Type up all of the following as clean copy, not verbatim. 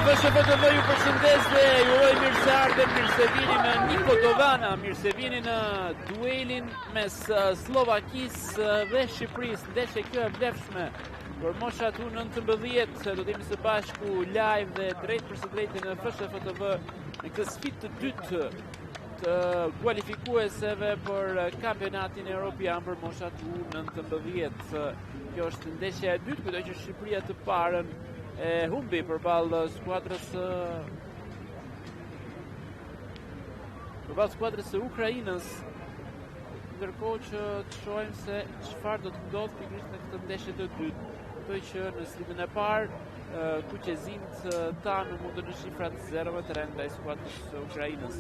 FSHFTV ju përshëndes dhe ju uroj mirë se ardhen, mirë se vini në Niko Dovana, mirë se vini në duelin mes Slovakisë dhe Shqipërisë. Ndeshje kjo e vlefshme për moshat U19, do të jemi së bashku live dhe drejt për së drejti në FSHFTV në këtë sfidë të dytë të kualifikueseve për kampionatin evropian për moshat U19. Kjo është ndeshja e dytë, kujtoj që Shqipëria të parën e humbi përballë skuadrës së Ukrainës, ndërkohë që të shohim se çfarë do të ndodhë pikërisht në këtë ndeshje të dytë. Kujtoj që në sfidën e parë kuqezimët tanë mundën në shifrat 0-3 ndaj skuadrës së Ukrainës.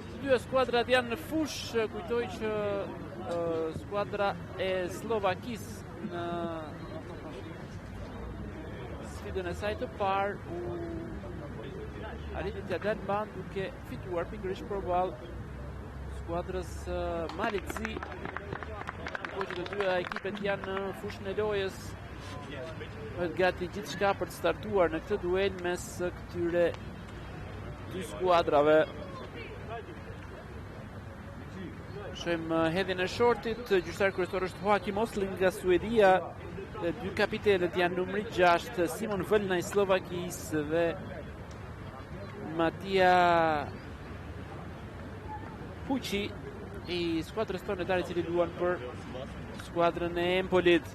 Të dyja skuadrat janë në fushë, kujtoj që skuadra e Slovakisë në sfidën e saj të parë u arriti t'ia dalë mban duke fituar pikërisht përballë skuadrës Malizi. Ndërkohë që të dyja ekipet janë në fushën e lojës, është gati gjithçka për të startuar në këtë duel mes këtyre dy skuadrave. Shohim hedhjen e shortit, gjyqtar kryesor është Joakim Osling nga Suedia. Dhe dy kapitenët janë numri 6, Simon Vëllna i Slovakisë dhe Matija Puqi i skuadrës tonë, i cili luan për skuadrën e Empolit.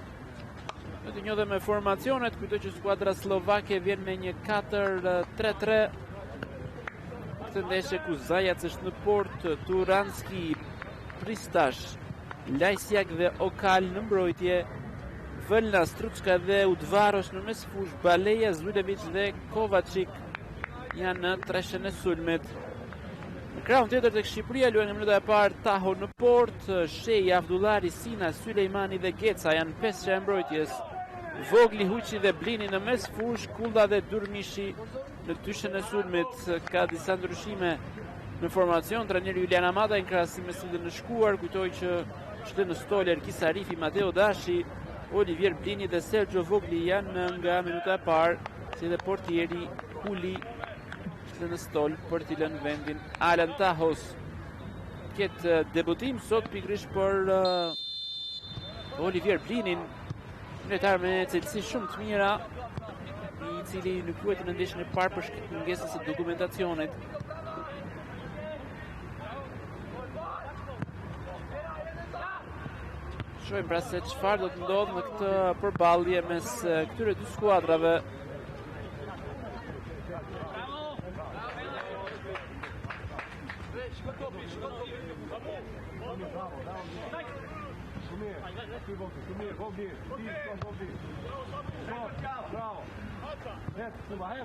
Në të njohur me formacionet, kujtoj që skuadra slovake vjen me një 4-3-3. Këtë ndeshje ku Zajac është në port, Turanski, Pristash, Lajsjak dhe Okal në mbrojtje, Vëllna, Strucka dhe Udvarosh në mes fush, Baleja, Zulevic dhe Kovacic janë në treshën e sulmit. Në krahun tjetër tek Shqipëria luajnë në minuta e parë Taho në port, Shehi, Avdullari, Sina, Sulejmani dhe Geca janë pesë e mbrojtjes. Vogli, Huqi dhe Blini në mes fush, Kulla dhe Durmishi në dyshën e sulmit. Ka disa ndryshime në formacion, trajneri Julian Amata në krahasim me sfidën e shkuar, kujtoj që është në stol Erkis Arifi, Mateo Dashi, Olivier Blini dhe Sergio Vogli janë nga minuta e parë, si dhe portieri Kuli është në stol për t'i lënë vendin Alan Tahos. Këtë debutim sot pikërisht për Olivier Blinin, lojtar me cilësi shumë të mira, i cili nuk luajti në ndeshjen e parë për shkak të mungesës së dokumentacionit. Shohim pra se çfarë do të ndodhë në këtë përballje mes këtyre dy skuadrave.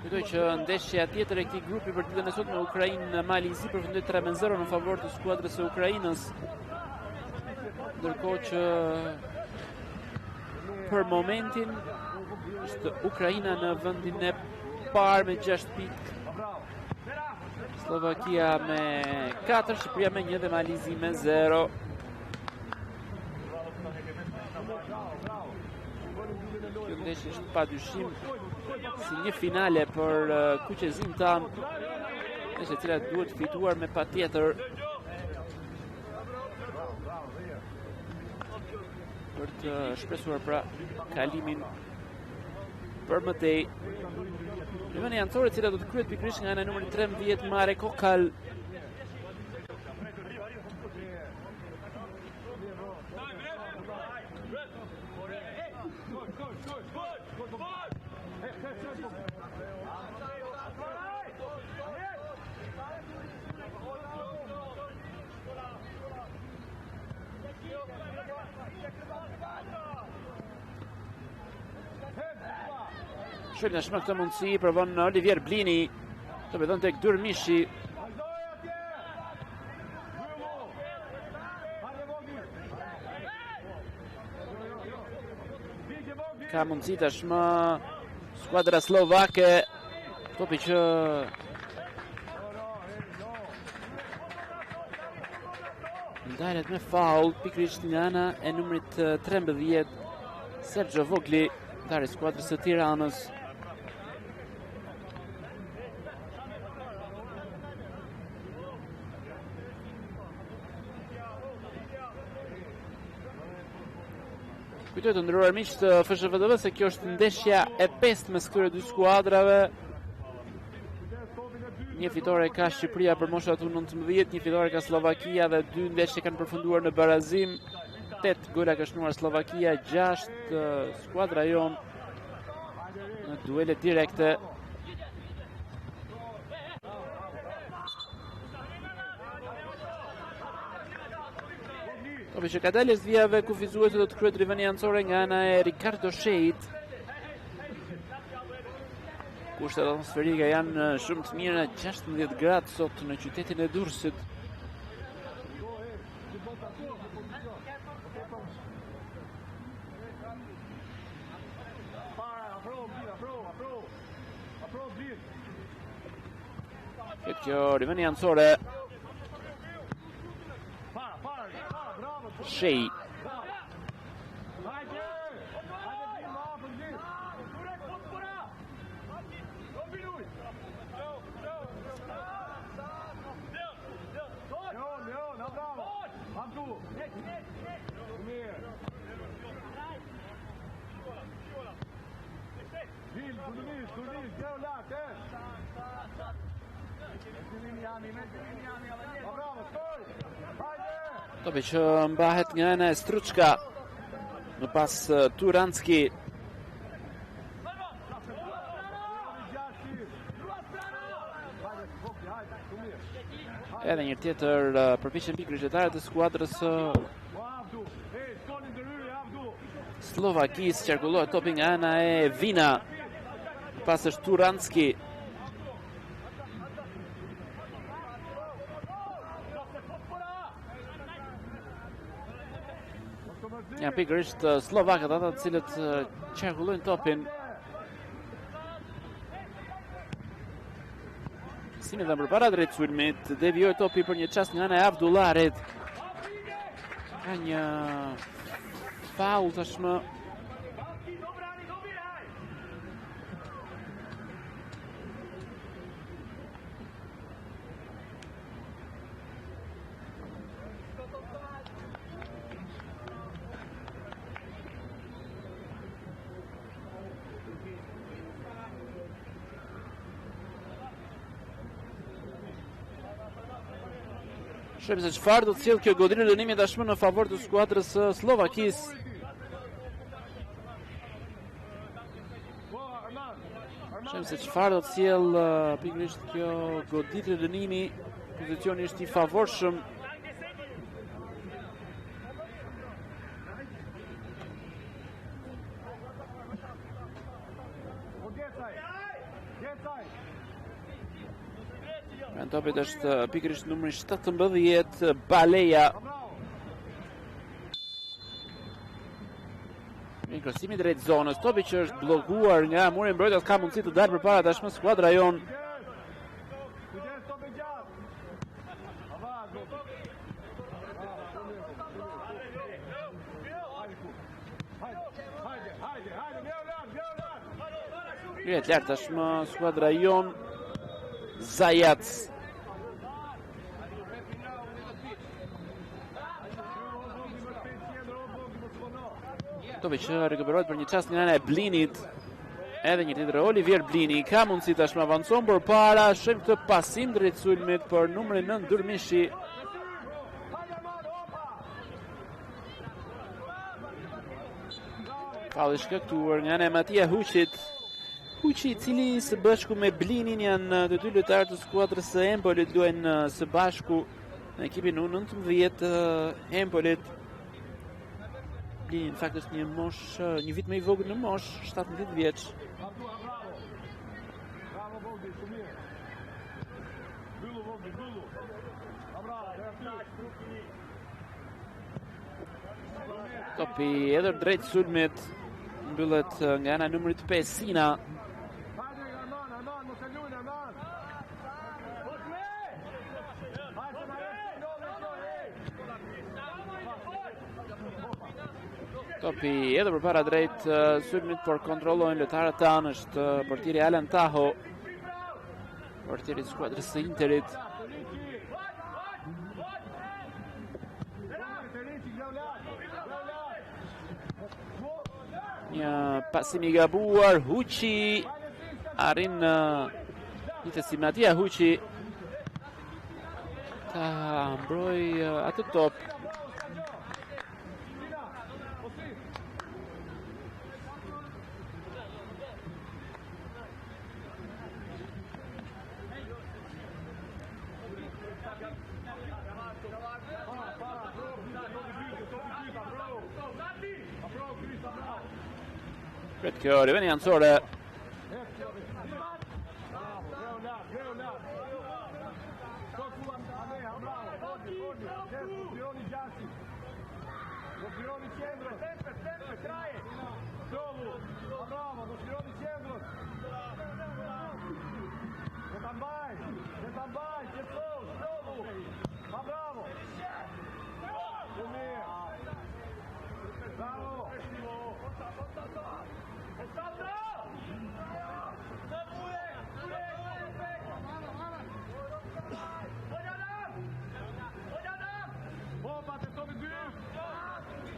Kujtoj që ndeshja tjetër e këtij grupi për ditën e sotme me Ukrainë Malizi përfundoi 3-0 në favor të skuadrës së Ukrainës. Ndërkohë që për momentin është Ukraina në vendin e parë me 6 pikë, Slovakia me 4, Shqipëria me 1 dhe Malizi me 0. Kjo ndeshje është padyshim si një finale për kuqezim tan, ndeshje e cila duhet fituar me patjetër për të shpresuar pra kalimin për mëtej. Riveni anësore cila do të kryet pikërisht nga ana numri 13 Marek Okal. Shëllë në shmë këtë mundësi, provon Olivier Blini, të bedon tek Durmishi. Ka mundësi tashmë skuadra slovake, topi që ndalet me faul, pikërisht nga ana e numrit 13, Sergio Vogli, ndari skuadrës së Tiranës. Kujtoj të ndëruar miq të FSHVTV se kjo është ndeshja e 5 mes këtyre dy skuadrave. Një fitore ka Shqipëria për moshat U19, një fitore ka Slovakia dhe dy ndeshje kanë përfunduar në barazim. 8 gola ka shënuar Slovakia, 6 skuadra jon në duele direkte. Topi që ka dalë vijave kufizuese do të kryet riveni ancore nga ana e Ricardo Sheit. Kushtet atmosferike janë shumë të mira, 16 gradë sot në qytetin e Durrësit. Këtë kjo riveni ancore. Shei. Topi që mbahet nga ana e Struçka në pas Turanski. Edhe një tjetër përpiqen pikërisht lojtarët e skuadrës Slovakisë, qarkullohet topi nga ana e Vina. Pas është Turanski. Janë pikërisht slovakët ata të cilët qarkullojnë topin. Simi dhe përpara drejt sulmit, devijoi topi për një çast nga ana e Abdullarit. Ka një faul tashmë. Shojmë se çfarë do të sjellë kjo goditje dënimi tashmë në favor të skuadrës së Slovakisë. Shojmë se çfarë do të sjellë pikërisht kjo goditje dënimi. Pozicioni është i favorshëm. Në topit është pikërisht numri 17, Baleja. Një krosimi drejt zonës, topi që është bllokuar nga muri mbrojtës ka mundësi të dalë përpara tashmë skuadra jon. Kryet lart tashmë skuadra jon. Zajac. Topi që rikuperohet për një çast nga ana e Blinit. Edhe një tjetër Olivier Blini ka mundësi tashmë avancon përpara, shojmë këtë pasim drejt sulmit për numrin 9 Durmishi. Falli shkaktuar nga ana e Matia Huqit. Huqi, i cili së bashku me Blinin janë të dy lojtarë të skuadrës së Empolit, luajnë së bashku në ekipin U19 Empolit. Blini në fakt është një vit më i vogël në mosh, 17 vjeç. Topi edhe drejt sulmit, mbyllet nga ana numrit 5 Sina. Topi edhe përpara drejt sulmit, por kontrollojnë lojtarët tanë, është portieri Alan Taho, portieri i skuadrës së Interit. Një pasim I gabuar, Huqi arrin një testimatia Huqi ta mbroj atë top. Këtë kjo riveni anësore.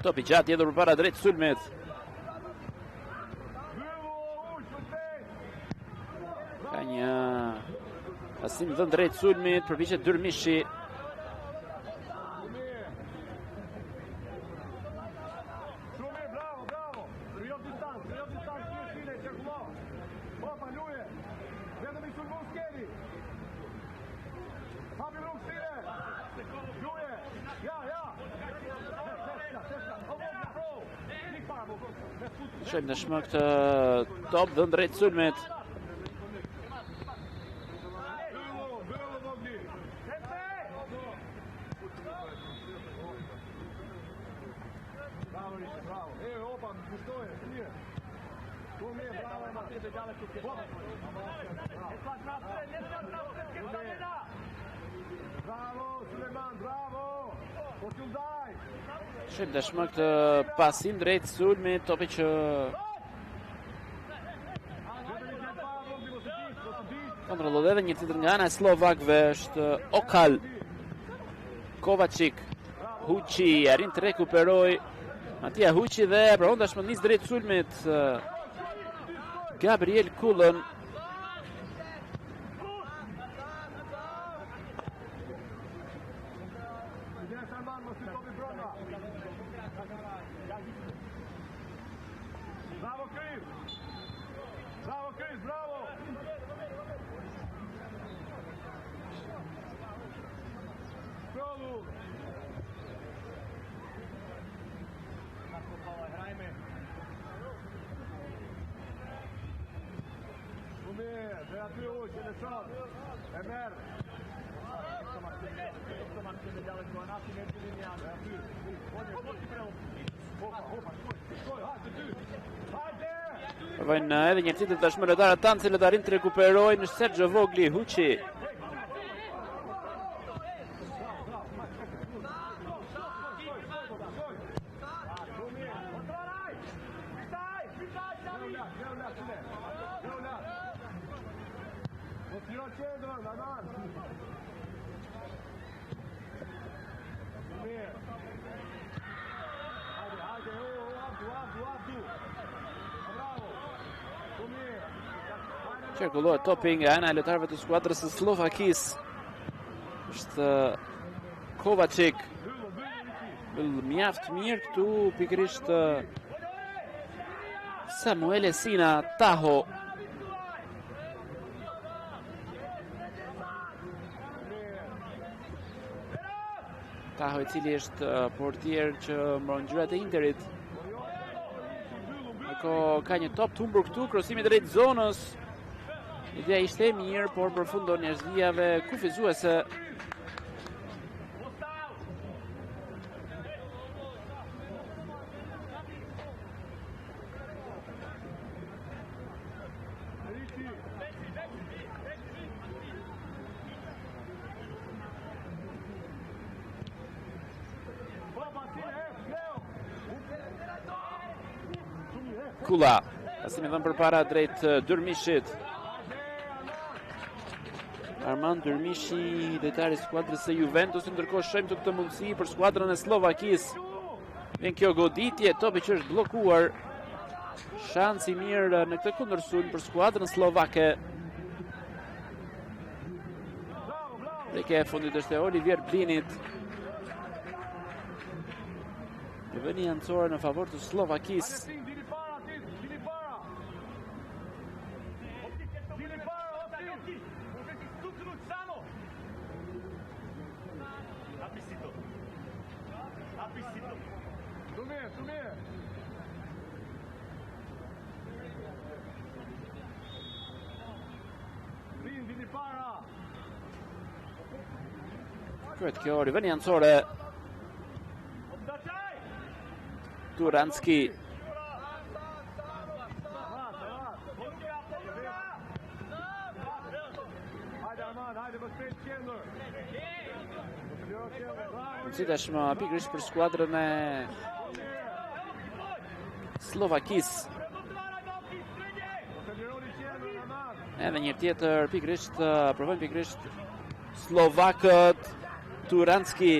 Topi gjatë jedhur përpara drejt sulmit. Ka një pasim dhënë drejt sulmit, përpiqet Dyrmishi. Shojmë në shmë këtë top dhënë drejt sulmit. Shojmë dashmë këtë pasim drejt sulmit, topi që kontrollohet edhe një tjetër nga ana e slovakëve është Okal. Kovačić, Huqi arrin të rekuperoj. Matija Huqi dhe provon dashmë nis drejt sulmit Gabriel Kullën. Provojnë edhe një tjetër tashmë lojtarët tanë cilët arrin të rekuperojnë Sergio Vogli, Huqi. Qarkullohet topi nga ana e lojtarëve të skuadrës së Slovakisë. Është Kovačić. Mjaft mirë këtu pikërisht Samuel Esina Taho. Taho I cili është portier që mbron ngjyrat e Interit. Ka një top të humbur këtu, krosimi drejt zonës. Ideja ishte e mirë, por përfundon njerëzijave kufizuese. Kula, pasimi dhënë përpara drejt Dyrmishit. Armand Dyrmishi, lojtari I skuadrës së Juventus, ndërkohë shojmë të këtë mundësi për skuadrën e Slovakisë. Vjen kjo goditje, topi që është bllokuar. Shans I mirë në këtë kundërsulm për skuadrën slovake. Prekja e fundit është e Olivier Blinit. Vënia ancore në favor të Slovakisë. Kryet kjo rivënia ancore. Turanski. Si tashmë pikërisht për skuadrën e Slovakisë. Edhe një tjetër pikërisht provojnë pikërisht slovakët. Turanski.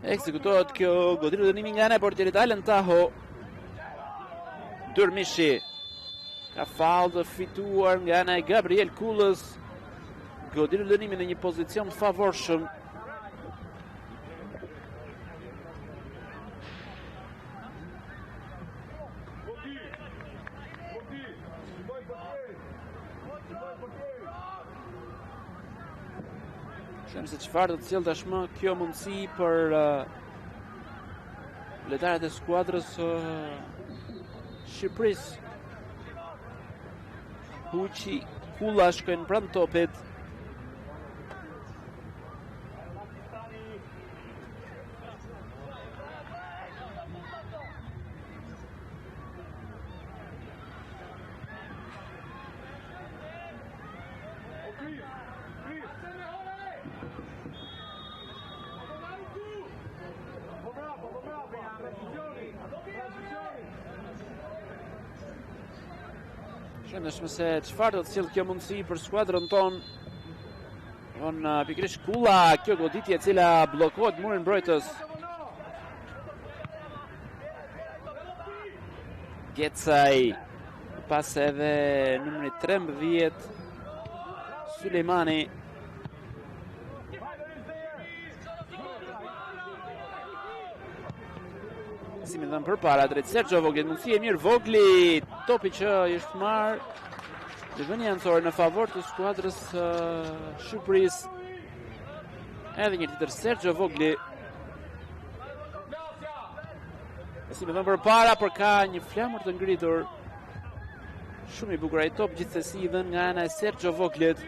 Ekzekutohet kjo goditje dënimi nga ana e portierit Alan Taho. Durmishi ka faull të fituar nga ana e Gabriel Kullës. Goditje dënimi në një pozicion favorshëm. Shemë se çfarë do të sjellë tashmë kjo mundësi për lojtarët e skuadrës Shqipërisë. Huçi, Kulla shkojnë pranë topit. Shëndeshme se çfarë do të sjellë kjo mundësi për skuadrën tonë. Pikërisht Kulla, kjo goditje e cila bllokohet murin mbrojtës. Gecaj, pas edhe numri 13, Sulejmani. Si më dhënë për para, drejt Sergio Voglit, mundësi e mirë Vogli, topi që është marrë, rivënia ancore në favor të skuadrës Shqipërisë. Edhe një tjetër Sergio Vogli. Si më dhënë për para, por ka një flamur të ngritur. Shumë I bukur ai top, gjithsesi I dhënë nga ana e Sergio Voglit.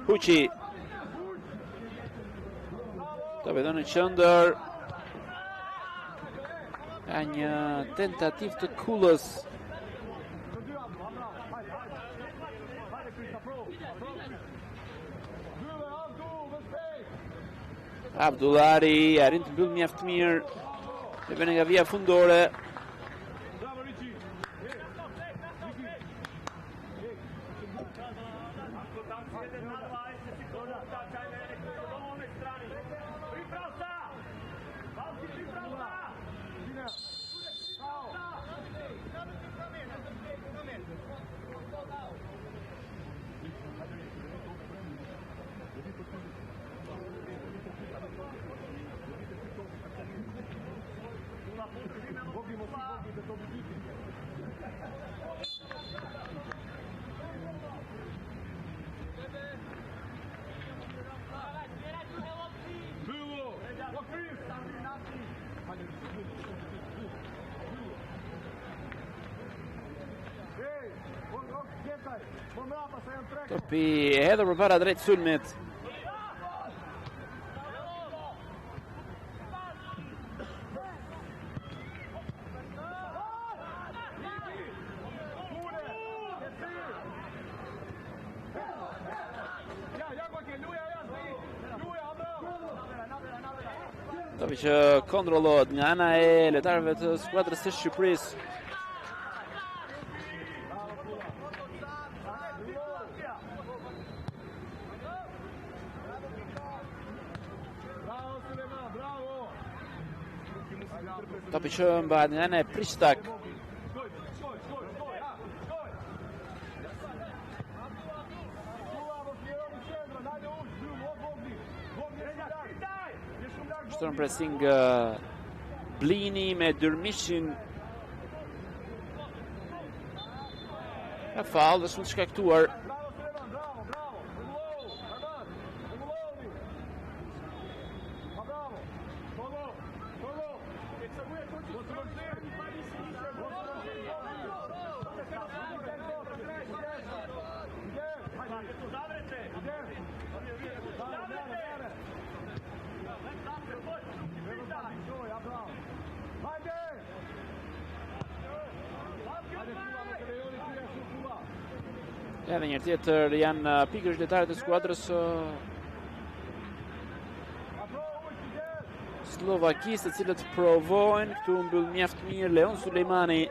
Huçi. Të vedon në qendër. Ka një tentativë të Kullës. Abdullari arrin të mbyll mjaft mirë. E vjen nga vija fundore. Topi hedhur përpara drejt sulmit. Topi që kontrollohet nga ana e lojtarëve të skuadrës së Shqipërisë. Topi që mbahet nga ana e Prishtak. Shton pressing Blini me Dyrmishin. Ka faull dhe shumë të shkaktuar. Edhe një tjetër janë pikërisht lojtarët e skuadrës Slovakisë, të cilët provojnë. Këtu mbyll mjaft mirë Leon Sulejmani.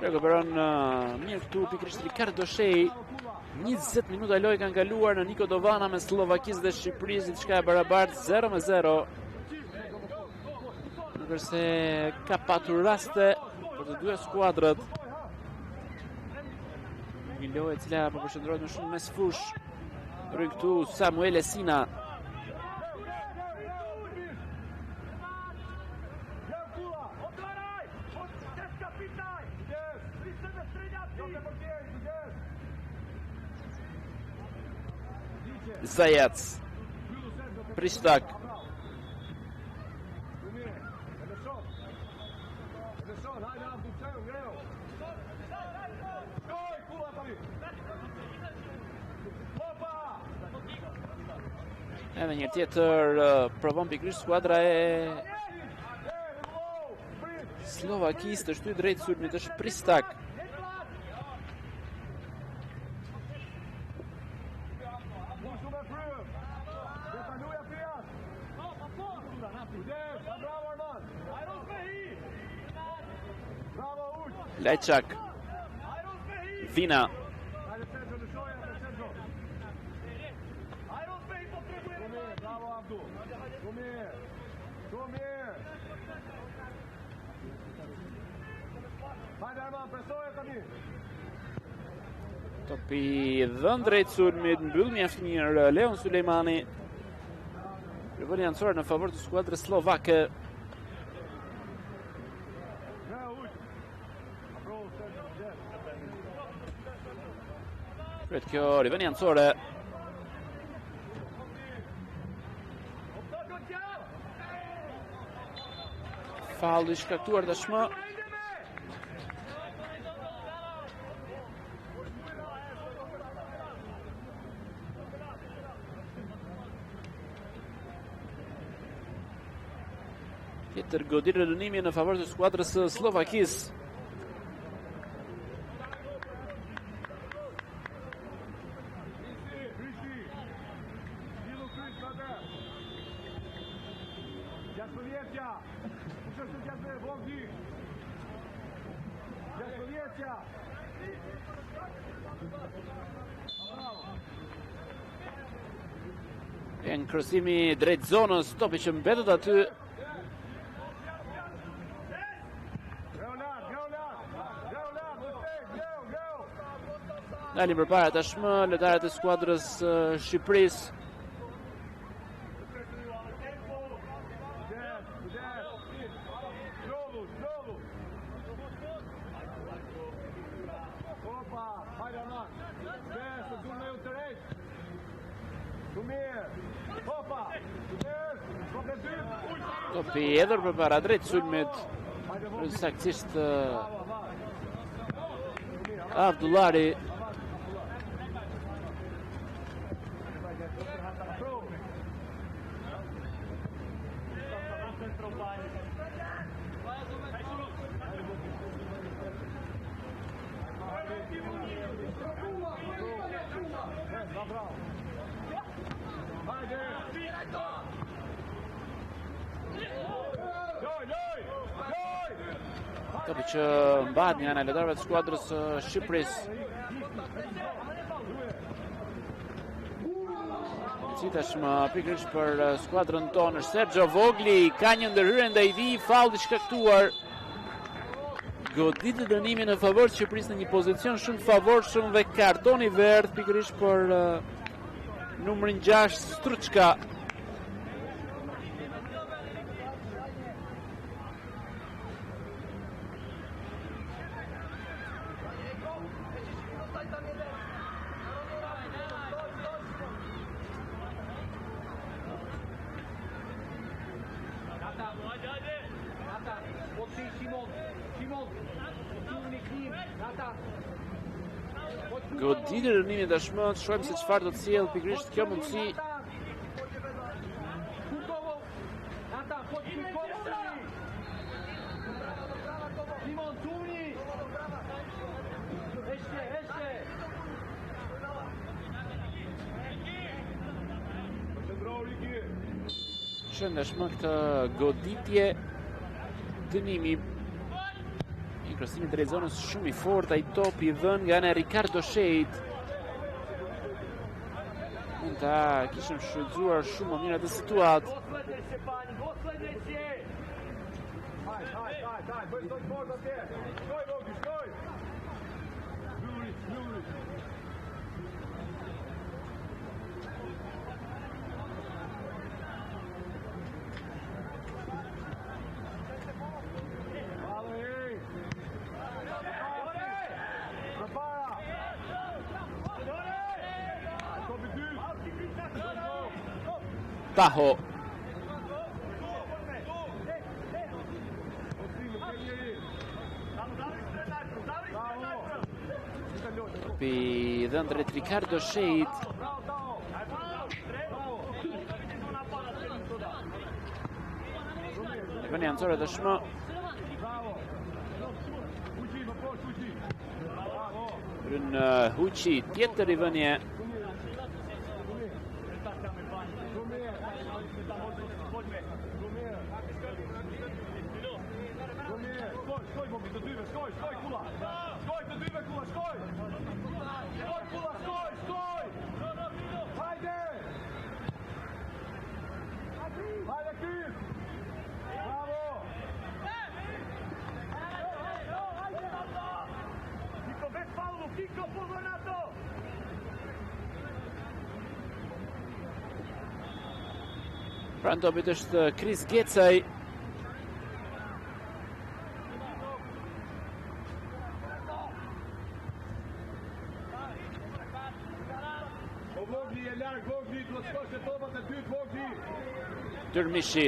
Rekuperon mirë këtu pikërisht Ricardo Shej. 20 minuta lojë kanë kaluar në Niko Dovana me Slovakisë dhe Shqipërisë, diçka e barabartë 0-0. Ndërse ka patur raste për të dy skuadrat. Një lojë e cila po përshëndrohet më shumë mes fush. Rrin këtu Samuel Esina. Zajac, Prishtak. Edhe një tjetër provon pikërisht skuadra e Slovakisë të shtyjë drejt sulmit, është Pristak. Lajçak, Vina. Topi dhënë drejt sulmit, mbyll mjaft mirë Leon Sulejmani. Rivoli jancor në favor të skuadrës slovake. Pret kjo riveni jancore. Falli shkaktuar tashmë. Tjetër goditje dënimi në favor të skuadrës së Slovakisë. Në krosimi drejt zonës, topi që mbetet aty. Dalin përpara tashmë lojtarët e skuadrës Shqipërisë. Topi edhur përpara drejt sulmit. Saktësisht Abdullari. Topi që mbahet nga ana e lojtarëve të skuadrës Shqipërisë. Si tashmë pikërisht për skuadrën tonë është Sergio Vogli, ka një ndërhyrje ndaj tij, falli i shkaktuar. Goditë dënimi në favor të Shqipërisë në një pozicion shumë të favorshëm dhe kartoni verdh pikërisht për numrin 6 Struçka. Goditë rënimi tashmë, të shohim se çfarë do të sjell pikërisht kjo mundësi. Shën tashmë këtë goditje dënimi. Krasimi drejt zonës shumë i fortë, ai topi i vënë nga ana e Ricardo Shejt. Mund ta kishim shfrytzuar shumë më mirë atë situatë. Taho. Topi dhënë drejt Ricardo Shejt. Vënë anësore tashmë. Rën Huçi, tjetër i vënje. Pranë topit është Chris Gecaj. Dërmishi.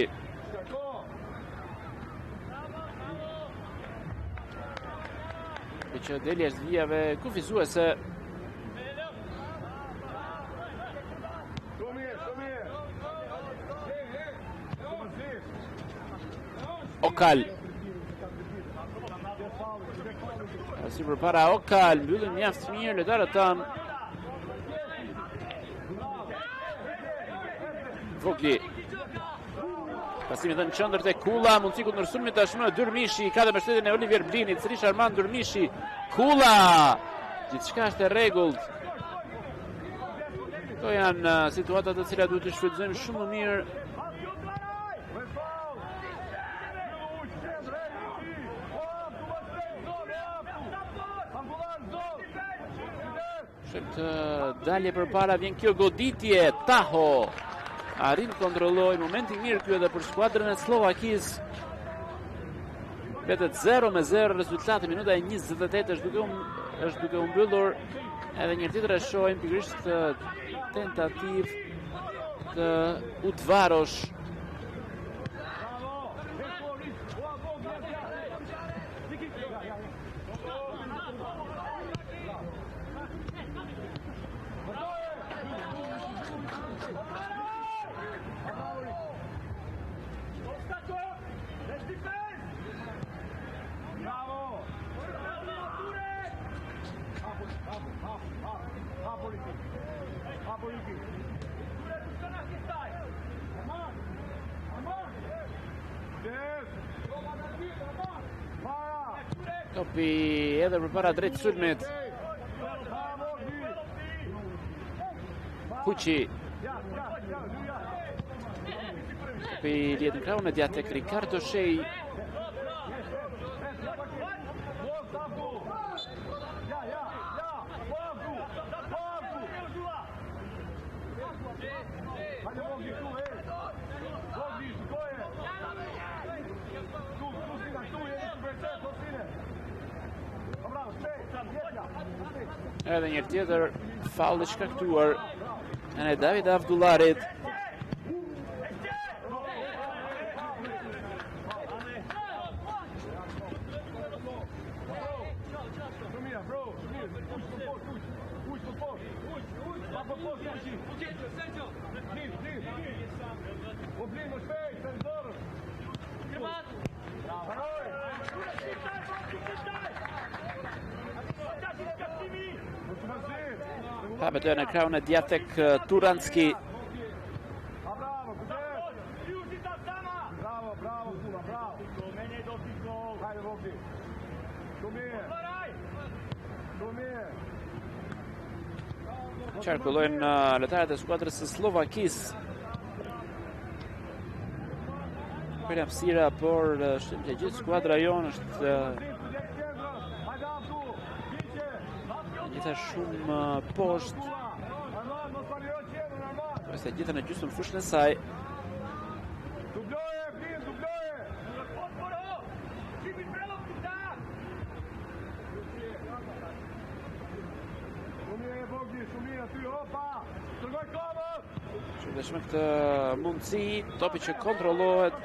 Që deli është vijave kufizuese. Okal. Si përpara Okal, mbyllin mjaft mirë lojtarët tanë. Vogli. Pasimi dhe në qëndër të Kula, mundësi ku nërsulmi tashmë, Dërmishi, ka dhe mbështetjen e Olivier Blinit, Srish Armand Dërmishi, Kula, gjithçka është e rregullt. Këto janë situatat të cilat duhet të shfrytëzojmë shumë më mirë. Shem të dalje për para, vjen kjo goditje, Taho arrin kontrolloj, momenti mirë kjo edhe për skuadrën e Slovakisë. Vetet 0-0 rezultati, minuta e 28 është duke u mbyllur. Edhe një tjetër e shohim pikërisht tentativ të Utvarosh. Topi edhe përpara drejt sulmit. Kuqi. Topi lihet në krahun e djathtë tek Ricardo Shej. Edhe një tjetër faul i shkaktuar në David Avdullarit. Hapet në krahun e djathtë tek Turanski. Qarkullojnë lojtarët e skuadrës së Slovakisë. Për hapësira, por shtim që gjithë skuadra jonë është gjitha shumë poshtë. Përse gjitha në gjysmë fushën e saj. Shumë këtë mundësi, topi që kontrollohet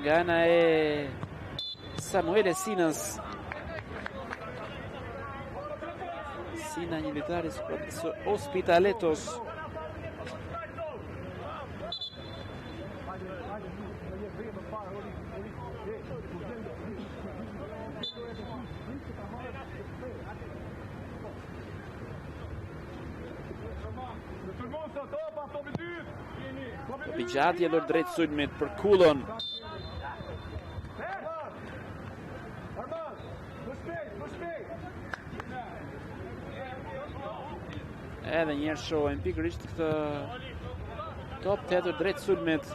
nga ana e Samuel Sinës. Sina, një lojtar i skuadrës së Hospitaletos. Topi gjatë jedhur drejt sulmit për Kullon. Edhe njerë shohim pikërisht këtë top të hedhur drejt sulmit.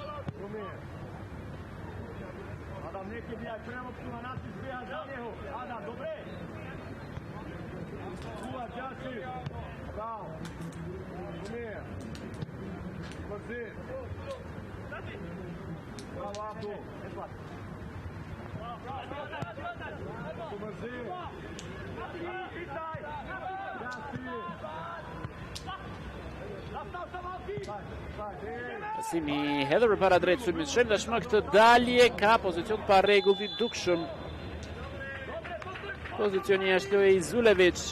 Pasimi hedhur përpara drejt sulmit. Shem tashmë këtë dalje, ka pozicion pa rregull i dukshëm. Pozicioni është lojë i Zulevic.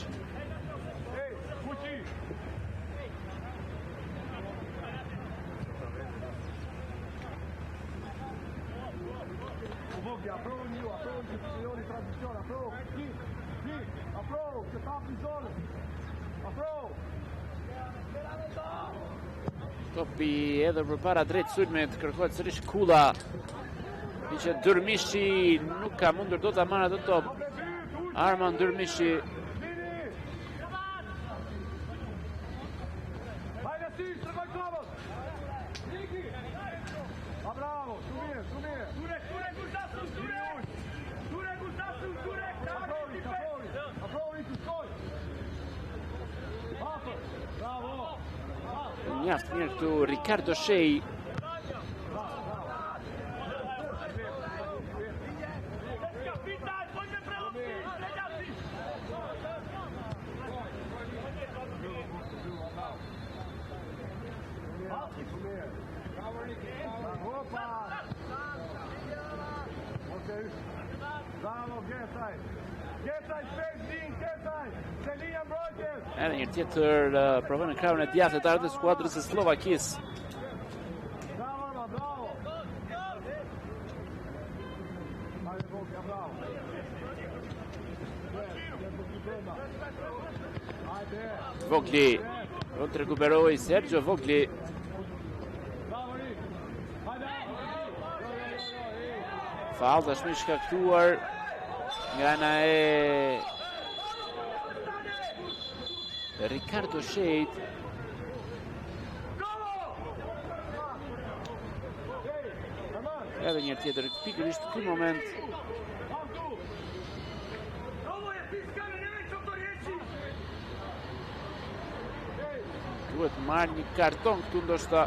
Topi edhe përpara drejt sulmit, kërkohet sërish Kulla. Që Dyrmishi nuk ka mundur do ta marrë atë top. Arman Dyrmishi. mjaft mirë këtu Ricardo Shea. Edhe një tjetër provon në krahun e djathtë të ardhës skuadrës së Slovakisë. Vogli, do të rekuperoj Sergio Vogli. Faull tashmë i shkaktuar nga ana e Ricardo Shea. Edhe një tjetër pikërisht ky moment. Duhet marrë një karton këtu ndoshta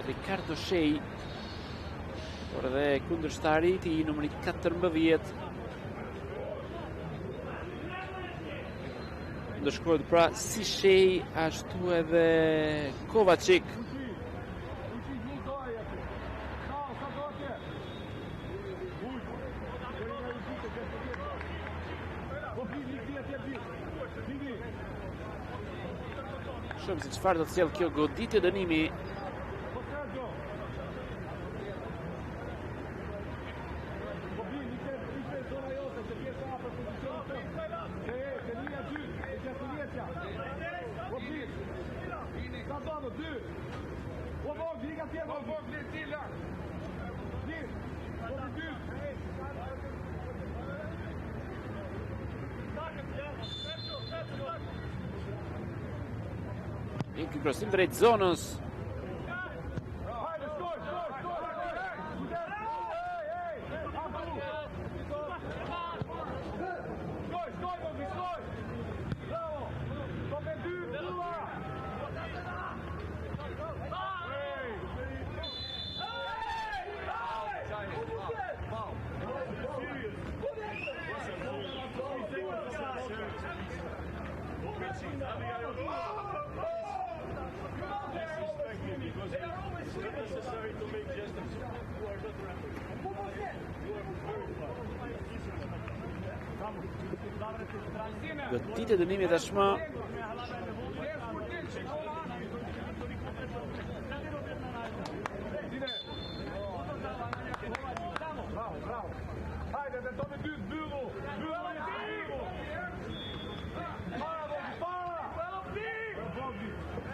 Ricardo Shea, por edhe kundërshtari i numrit 14. Ndëshkohet pra si Shea ashtu edhe Kovacic. Shumë se çfarë do të sjellë kjo goditje dënimi. Ky krosim drejt zonës. Goditje dënimi tashmë.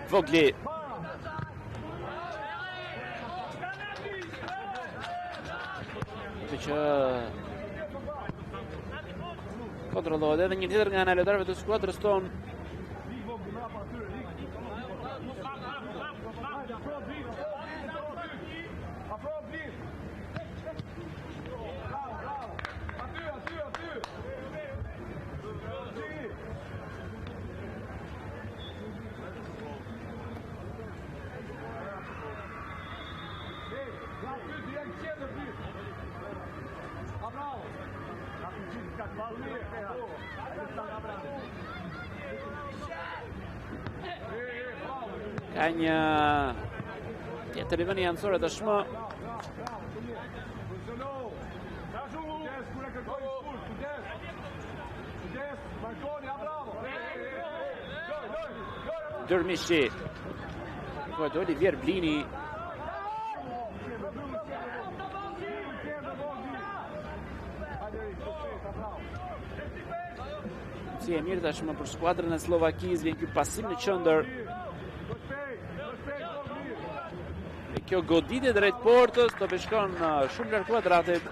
Vogli. Që kontrollohet edhe një tjetër nga ana e lojtarëve të skuadrës tonë. Ka një tjetër riveni anësore tashmë. Dërmishi. Kërë Olivier Blini. Si e mirë tashmë për skuadrën e Slovakisë, vjen ky pasim në qendër. Kjo goditje drejt portës do shkon shumë larg kuadratit.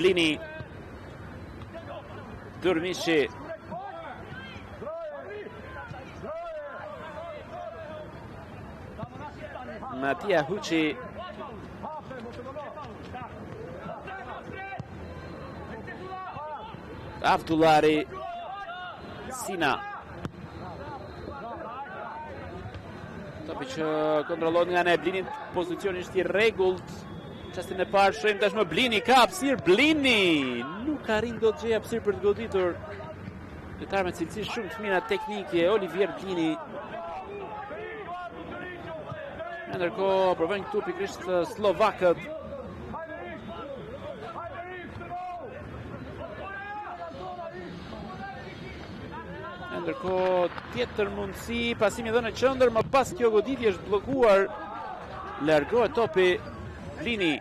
Blini. Durmishi. Mattia Huçi. Avdullari. Sina. Topi që kontrollon nga ne Blinit, pozicioni është I rregullt. Çastin e parë shohim tashmë Blini ka hapësirë, Blini nuk arrin dot të gjejë hapësirë për të goditur. Lojtar me cilësi shumë të mira teknike, Olivier Blini. Ndërkohë provojnë këtu pikërisht slovakët. Ndërkohë tjetër mundësi, pasimi dhënë në qendër, më pas kjo goditje është bllokuar. Largohet topi Blini.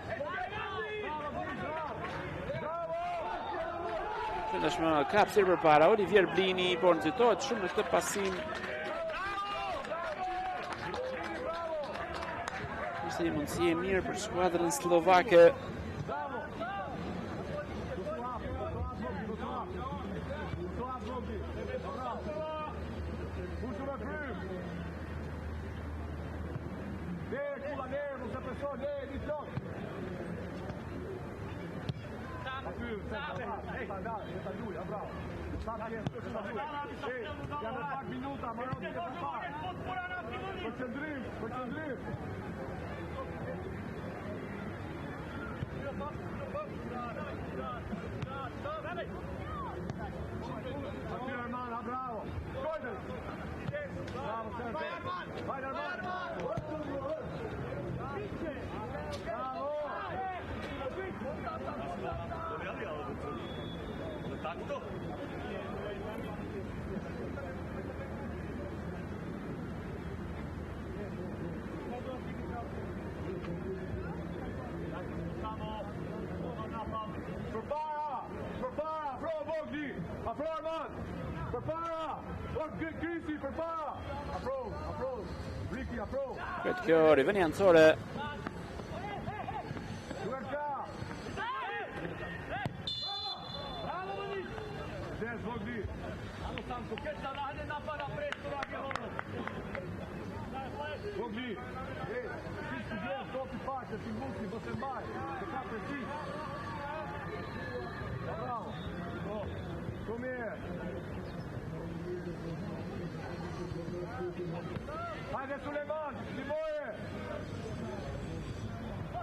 Tashmë ka hapësirë përpara Olivier Blini, por nxitohet shumë në këtë pasim. Ishte një mundësi e mirë për skuadrën slovake. Këtë kjo rivënia nësore.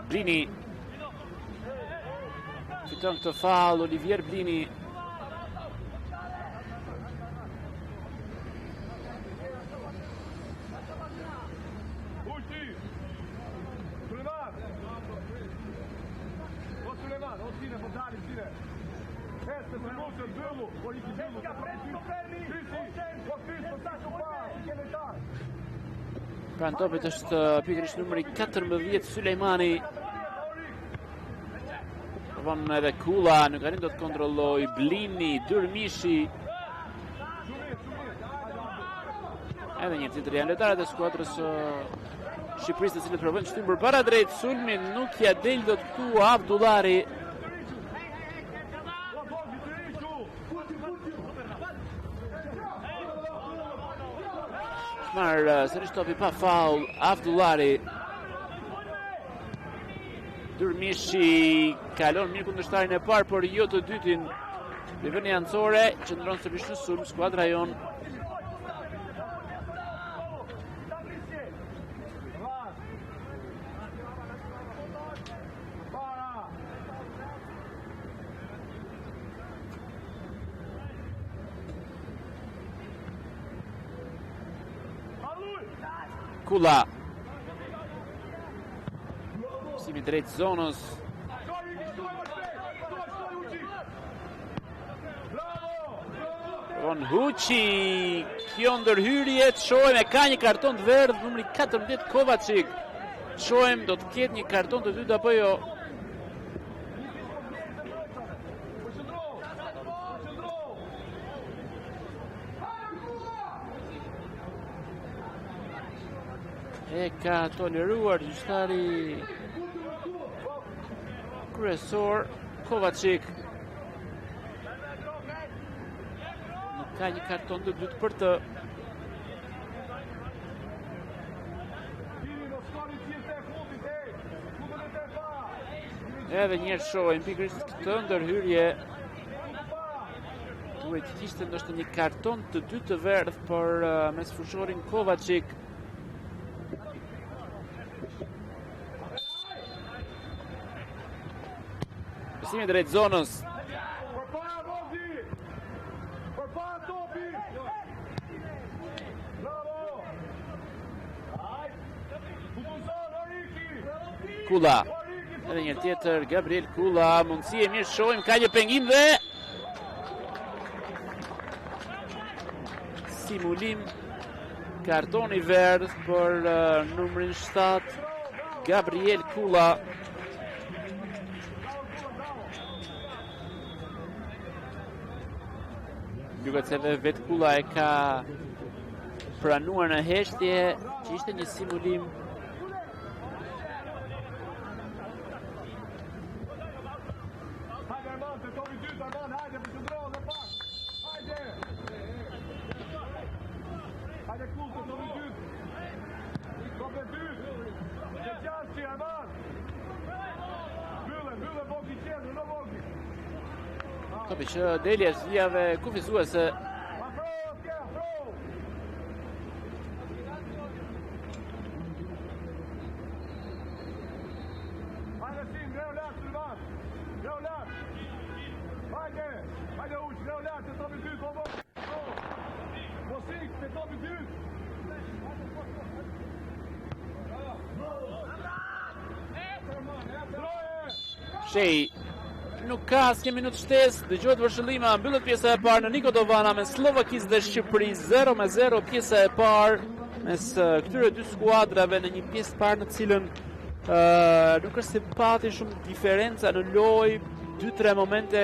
Blini fiton këtë fall, Olivier Blini. Pranë topit është pikërisht numri 14 Sulejmani. Provon edhe Kula, nuk arrin do të kontrolloj Blini, Durmishi. Edhe një tjetër janë lojtarët e skuadrës Shqipërisë, të cilët provojnë shtypin përpara drejt sulmit, nuk ja del dot këtu Avdullari. Marë sërish topi pa faul, Avdullari. Durmishi kalon mirë kundërshtarin e parë, por jo të dytin. Rivënia nësore qëndron sërish në sulm skuadra jon. Kula. Simi drejt zonës. Von Huçi. Kjo ndërhyrje të shohim, e ka një karton të verdh numri 14 Kovacic. Shohim do të ketë një karton të dytë apo jo. E ka toleruar gjyqtari kryesor Kovacic. Nuk ka një karton të dytë për të. Edhe njerë shohim pikërisht këtë ndërhyrje. Duhet kishte ndoshta një karton të dytë të verdh për mesfushorin Kovacic. Besimi drejt zonës. Kula. Edhe një tjetër, Gabriel Kula, mundësi e mirë shohim, ka një pengim dhe simulim kartoni verdh për numrin 7, Gabriel Kula. Duket se vetë Kula e ka pranuar në heshtje që ishte një simulim. Topi që deli është vijave kufizuese. Shej nuk ka asnjë minutë shtesë, dëgjohet vërshëllima, mbyllet pjesa e parë në Nikodovana me Slovakisë dhe Shqipëri 0-0 pjesa e parë mes këtyre dy skuadrave në një pjesë parë në cilën nuk është se pati shumë diferenca në lojë, 2-3 momente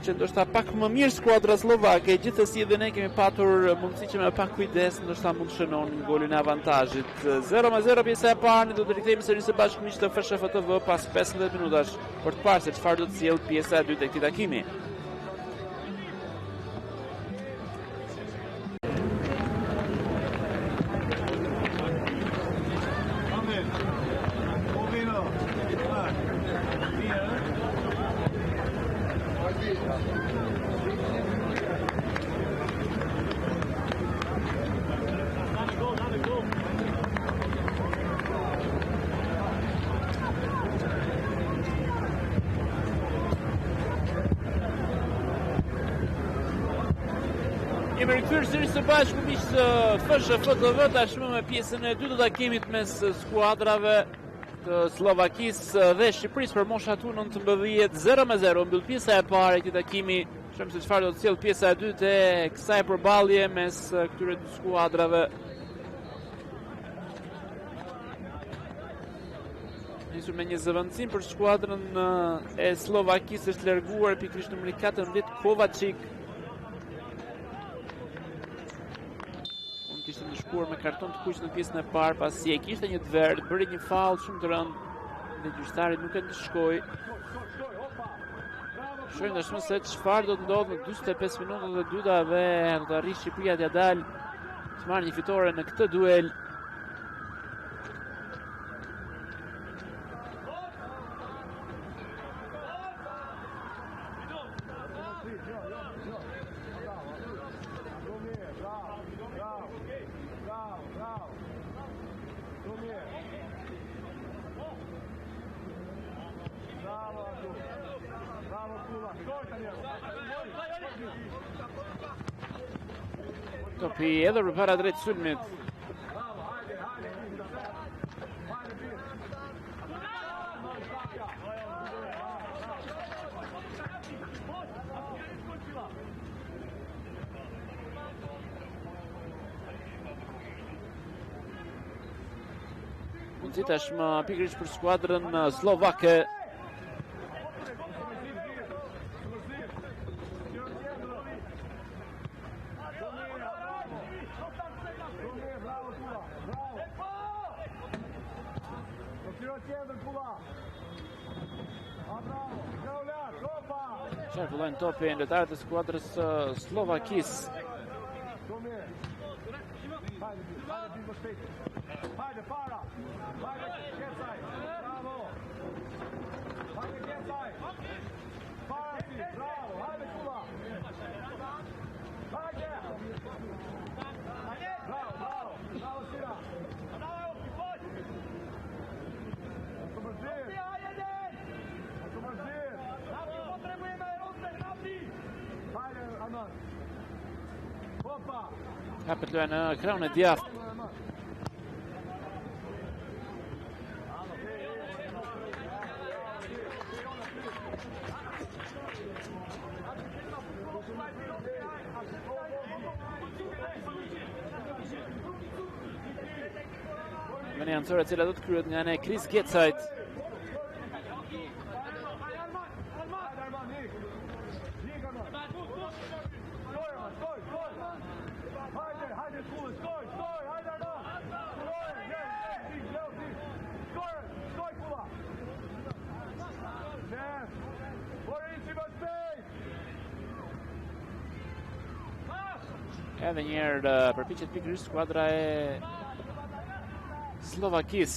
që ndoshta pak më mirë skuadra slovake, gjithsesi edhe ne kemi patur mundësi që me pak kujdes ndoshta mund të shënon golin e avantazhit. 0-0 pjesa e parë, do të rikthehemi sërish së bashku miq të FSHF TV pas 15 minutash për të parë se çfarë do të sjellë pjesa e dytë e këtij takimi. Jemi rikthyer sërish së bashku miq të FSHF TV tashmë me pjesën e dytë të takimit mes skuadrave të Slovakisë dhe Shqipërisë për moshat U19. 0-0 mbyll pjesa e parë e këtij takimi. Shohim se çfarë do të sjellë pjesa e dytë e kësaj përballje mes këtyre dy skuadrave. Nisur me një zëvendësim për skuadrën e Slovakisë, është larguar pikërisht numri 14 Kovacic. Kishte ndëshkuar me karton të kuq në pjesën e parë, pasi e kishte një të verdh, bëri një faull shumë të rëndë dhe gjyqtari nuk e ndëshkoi. Shohim tashmë se çfarë do të ndodhë në 45 minutat e dyta dhe do të arrijë Shqipëria t'ia dalë të marrë një fitore në këtë duel. Topi edhe përpara drejt sulmit. Mundësi tashmë pikërisht për skuadrën slovake. Qarkullojnë topi lojtarët e skuadrës Slovakis. Hajde, para! Hajde, Kecaj! Bravo! Hajde, Kecaj! Para si, bravo! Hajde, Kula! Hajde! Bravo, bravo! Bravo, Sira! To mrzir! To mrzir! Potrzebujemy rozpędzi! Hajde, Aman! Hopa! Hapet luaj në krahun e djathtë. Vënia anësore e cila do të kryet nga ne Chris Gecajt. Edhe njerë përpiqet pikërisht skuadra e Slovakis.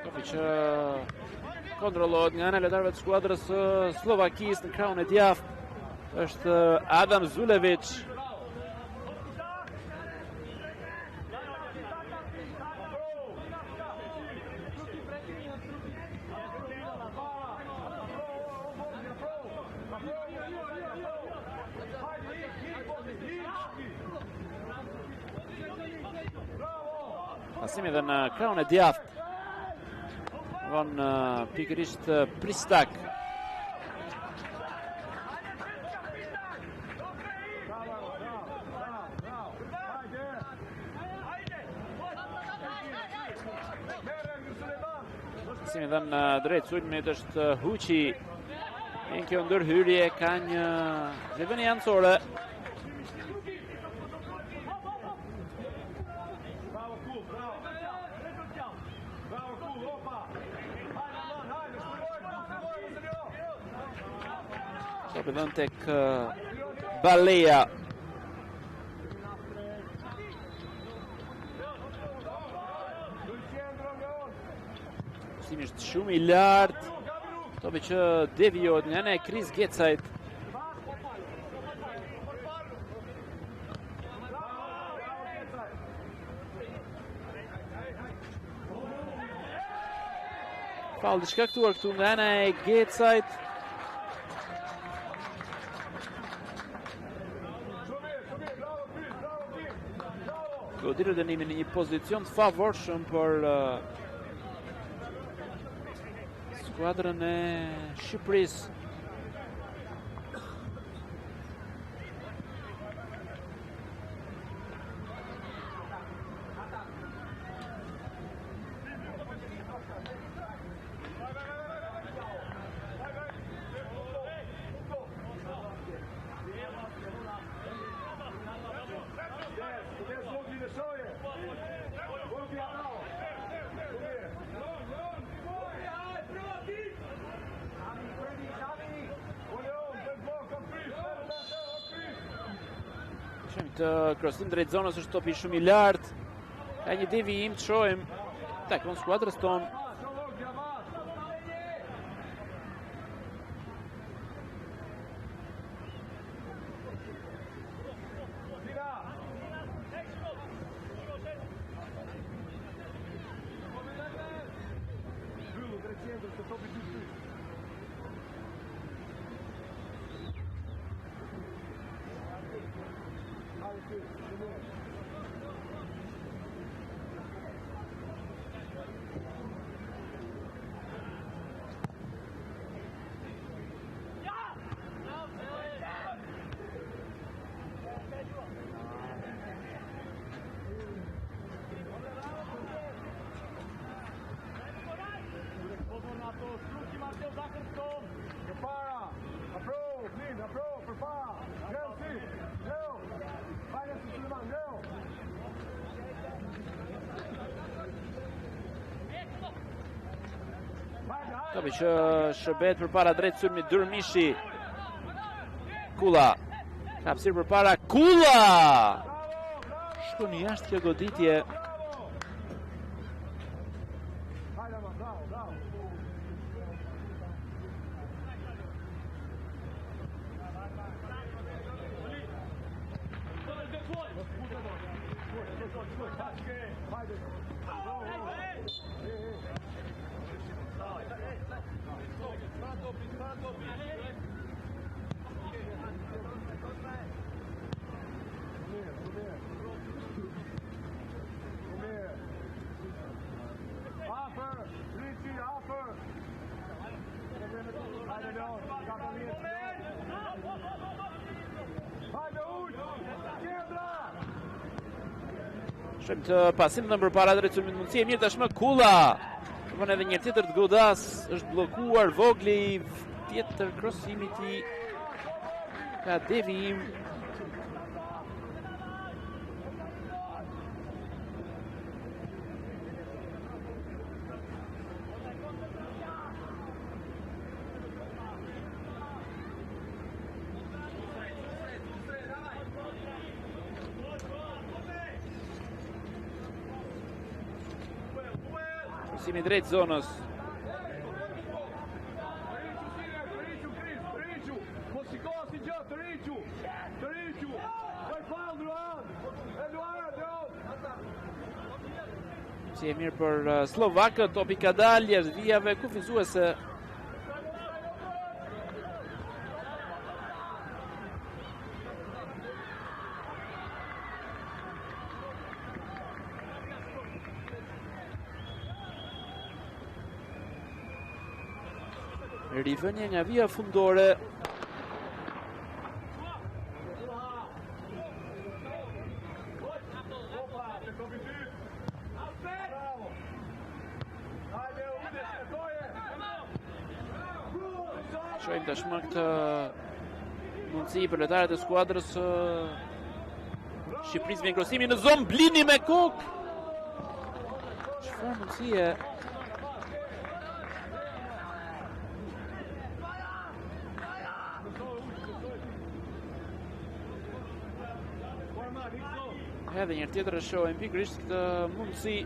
Topi që kontrollohet nga ana e lojtarëve të skuadrës Slovakis në krahun e djathtë është Adam Zulevic. Pasimi dhe në krahun e djathtë von pikërisht Pristak. Pasimi dhe në drejt sulmit është Huqi. Në kjo ndërhyrje ka një zhvillje anësore. Topi dhënë tek Baleja. Pasimi është shumë i lartë. Topi që devijohet nga ana e Chris Gecajt. Faull i shkaktuar këtu nga ana e Gecajt. Goditur dënimin në një pozicion të favorshëm për skuadrën e Shqipërisë. Të krosim drejt zonës është topi shumë i lartë. Ka një devijim të shohim tek skuadrës tonë. Topi që shërbet për para drejt sulmi Durmishi. Kula. Hapësirë për para. Kula! Shkon jashtë kjo goditje. Shëm të pasim dhe për para drejt sulmit mundësi e mirë tashmë Kula. Shëmën edhe një tjetër të godas, është blokuar Vogli, tjetër krosimi ti ka devijim. Krosimi drejt zonës. Si e mirë për Slovakët, topi ka dalë jashtë vijave kufizuese. Rivënje nga vija fundore. Shojmë tashmë këtë mundësi për lojtarët e skuadrës Shqipërisë me krosimi në zonë, Blini me kokë. Çfarë mundësie? Edhe njërë tjetër e shohim pikërisht këtë mundësi.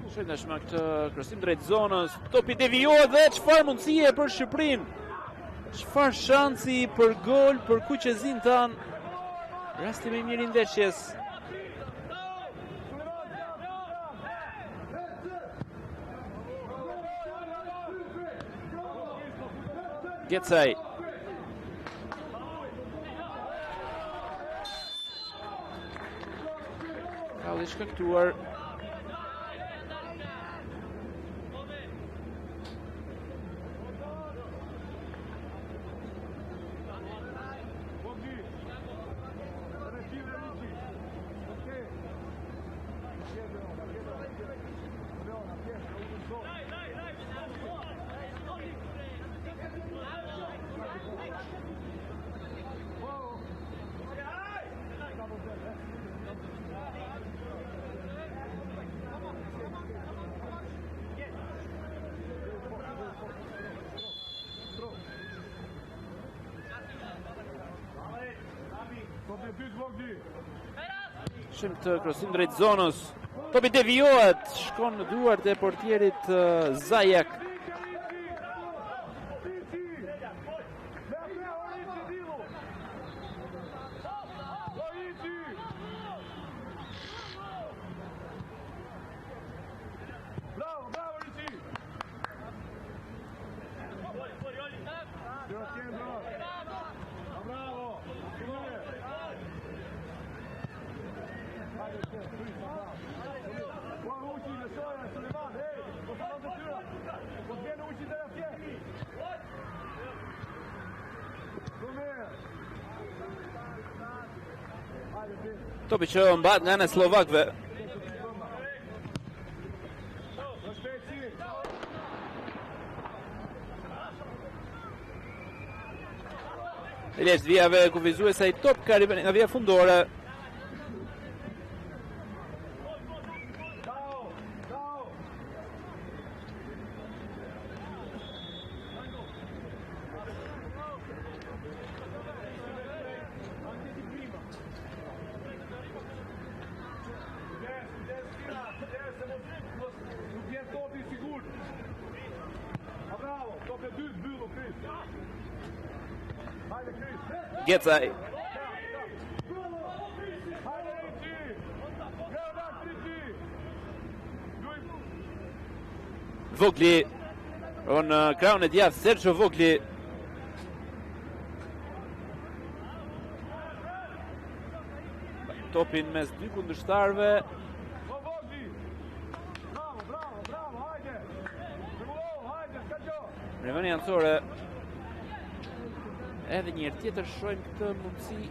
Shojmë tashmë këtë krosim drejt zonës, topi devijohet dhe çfarë mundësie për Shqipërinë. Çfarë shansi për gol për kuqezin tan. Rasti më i mirë i ndeshjes. Gecaj. Kalli shkaktuar. Shim këtë krosim drejt zonës. Topi devijohet, shkon në duart e portierit Zajak. Topi që mbahet nga ana e slovakëve. Elias vijave kufizuese ai top ka arrivën nga vija fundore. Gecaj. Vogli në krahun e djathtë Sergio Vogli. Topin mes dy kundërshtarëve. Revani anësore. Edhe një herë tjetër shohim këtë mundësi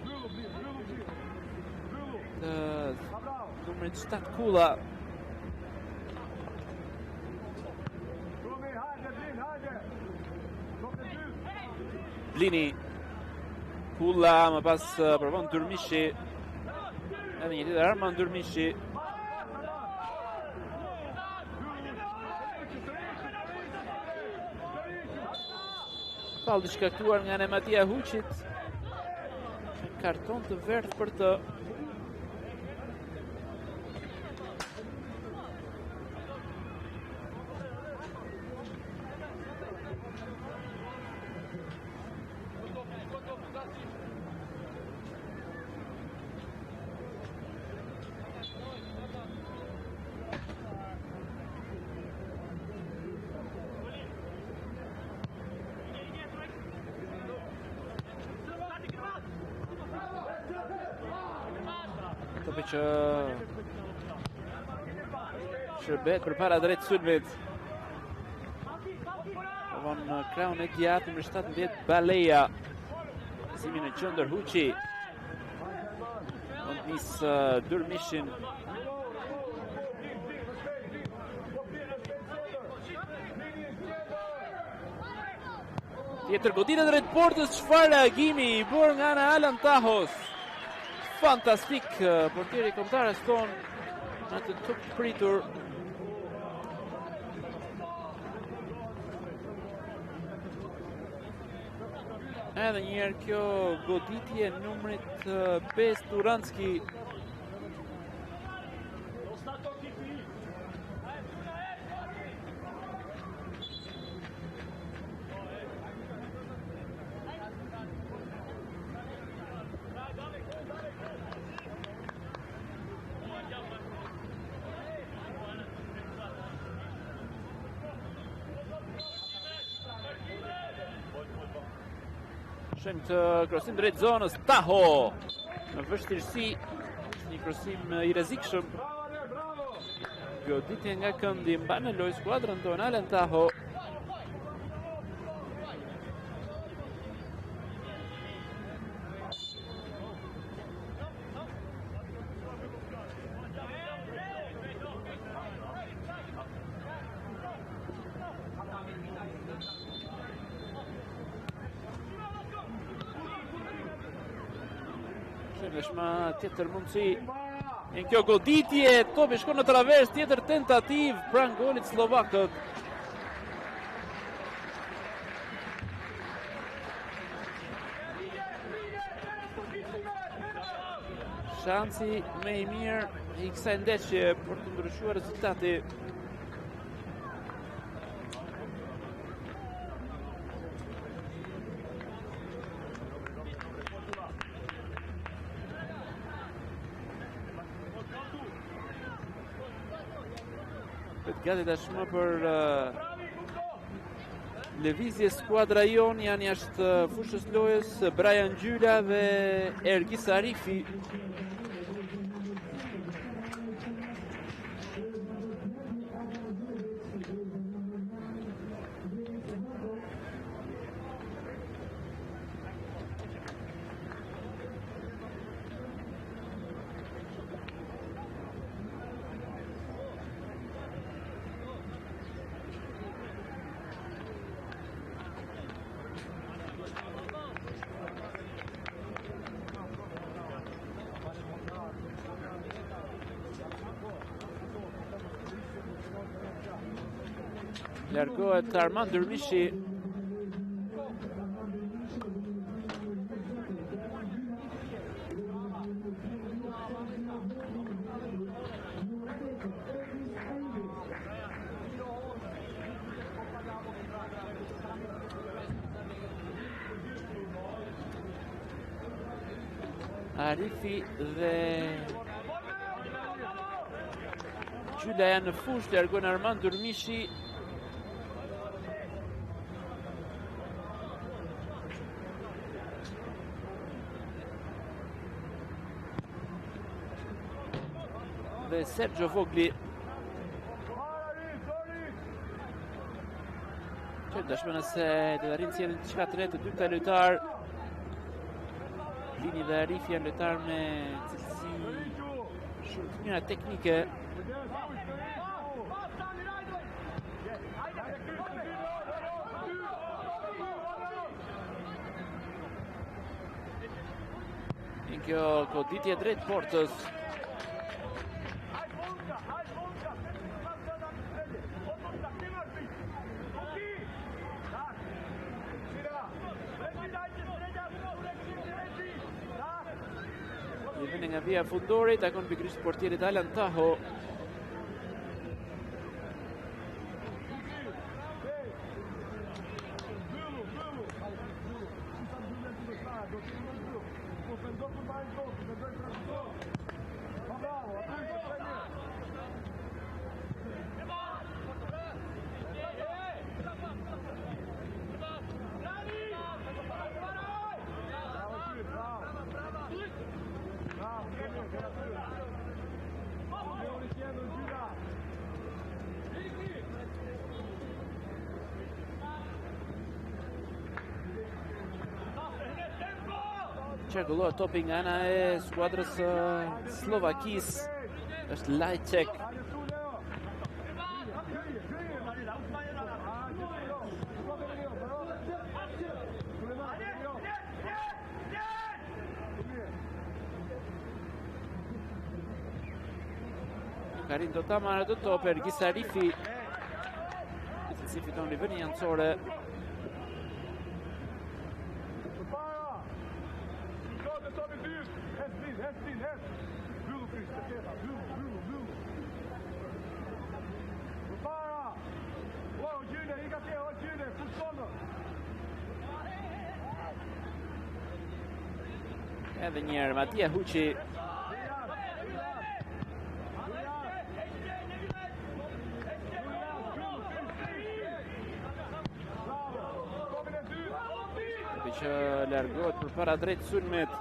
të numrit 7 Kulla. Blini. Kulla më pas provon Durmishi. Edhe një tjetër Arman Durmishi. Falë të shkaktuar nga Nematia Huqit. Karton të verdh për të. Topi që shërbet për para drejt sulmit. Provon në krahun e djathtë numër 17 Baleja. Pasimi në qendër Huqi. Mund të nis Durmishin. Tjetër goditje drejt portës, çfarë reagimi i bërë nga ana Alan Tahos. Fantastik portieri kombëtarës tonë në të pritur. Edhe një herë kjo goditje numrit 5 Turanski. Shem të krosim drejt zonës, Taho në vështirësi, një krosim i rrezikshëm. Goditje nga këndi, mban në lojë skuadrën tonë Alan Taho. Shma tjetër mundësi në kjo goditje, topi shkon në travers, tjetër tentativ pranë golit slovakët. Shansi më i mirë i kësaj ndeshje për të ndryshuar rezultati. Gati tashmë për lëvizje skuadra jon, janë jashtë fushës lojës Brian Gjyla dhe Ergis Arifi. Largohet Armand Durmishi. Arifi dhe Gjyla janë në fushë, largon Armand Durmishi. Dhe Sergio Vogli. Që dashmëna se të darin si edhe qka të retë të dyta lojtar. Lini dhe Arifi janë lojtar me cilësi shumë të mira teknike. Në kjo goditje drejt portës. I vini nga via fundore, takon pikërisht portierit Alan Taho. Qarkullohet topi nga ana e skuadrës Slovakis. Është Lajček. Karin do ta marrë të top, Ergis Arifi. Si fiton riveni jancore. Edhe njerë, Matia Huqi. Që largohet për para drejt sulmit.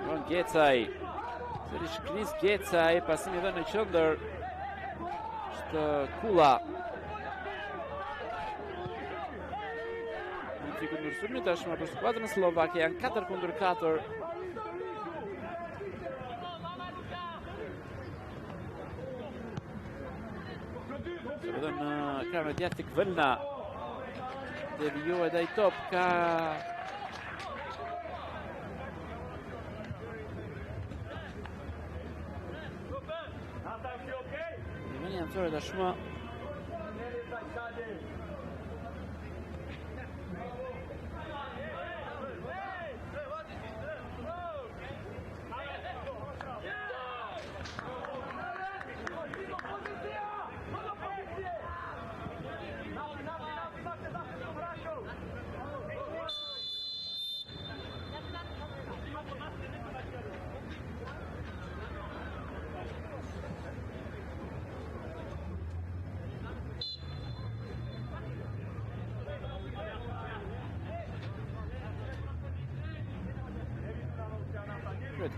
Ron Gecaj. Sërish Chris Gecaj, pasimi dhe në qëndër. Është Kula. Në të kundër sulmit tashmë për skuadrën slovake janë 4-4. Së vedëm në kamerë Djatik Vëllna. Devijohet ai top ka Riveni jancore tashmë.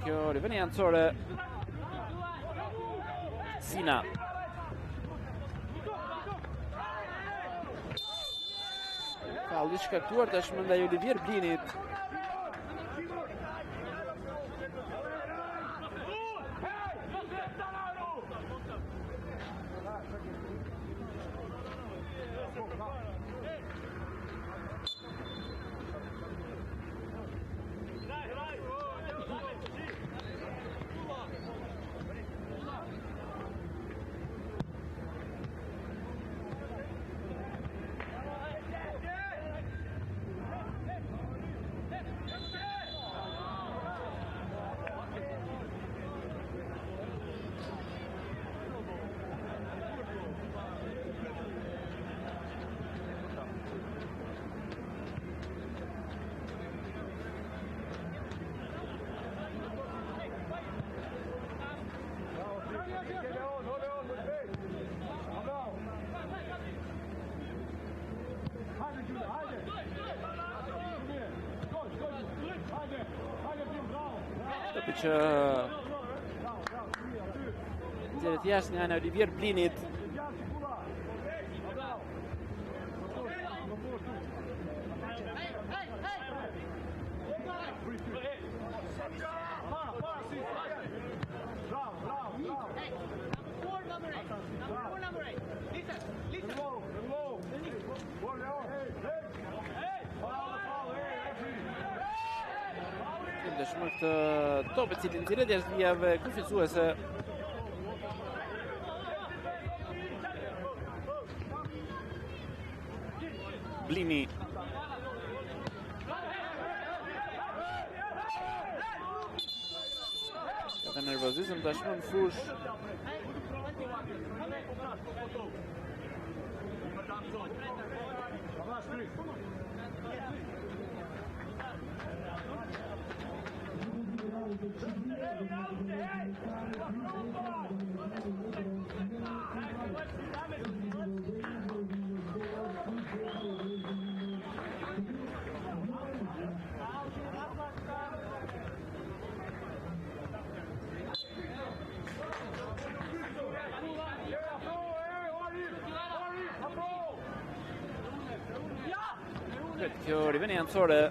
Kjo riveni jancore. Sina. Falli shkaktuar tashmë ndaj Olivier Blinit. që nxjerret jashtë nga ana e Olivier Blinit. Dëshmoj këtë topë cilin cilët jashtë vijave kufizuese. Blini. Ka nervozizëm tashmë në fush. Kjo riveni anësore.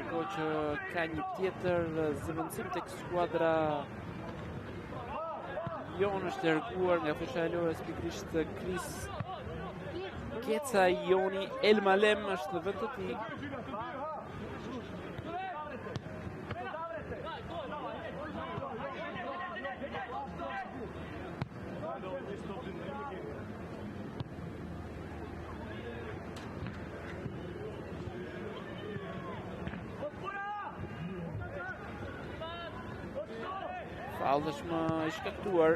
Ko që ka një tjetër zëvendësim tek skuadra Jon është dërguar nga fusha e lojës pikërisht Kris Keca Joni Elmalem është në vend të tij. Faull është më i shkaktuar.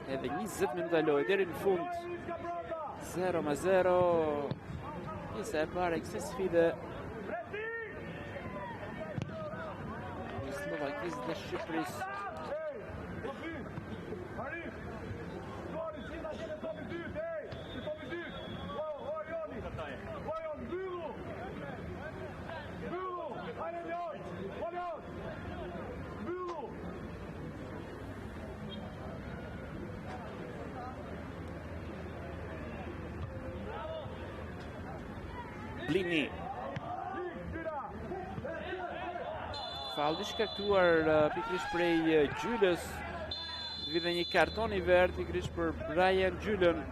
Edhe 20 minuta lojë deri në fund. 0-0. Pjesa e parë e kësaj sfide. Slovakisë dhe Shqipërisë. Blini. Falli shkaktuar pikërisht prej Gjylës. Vjen një karton i verdh pikërisht për Brian Gjylën.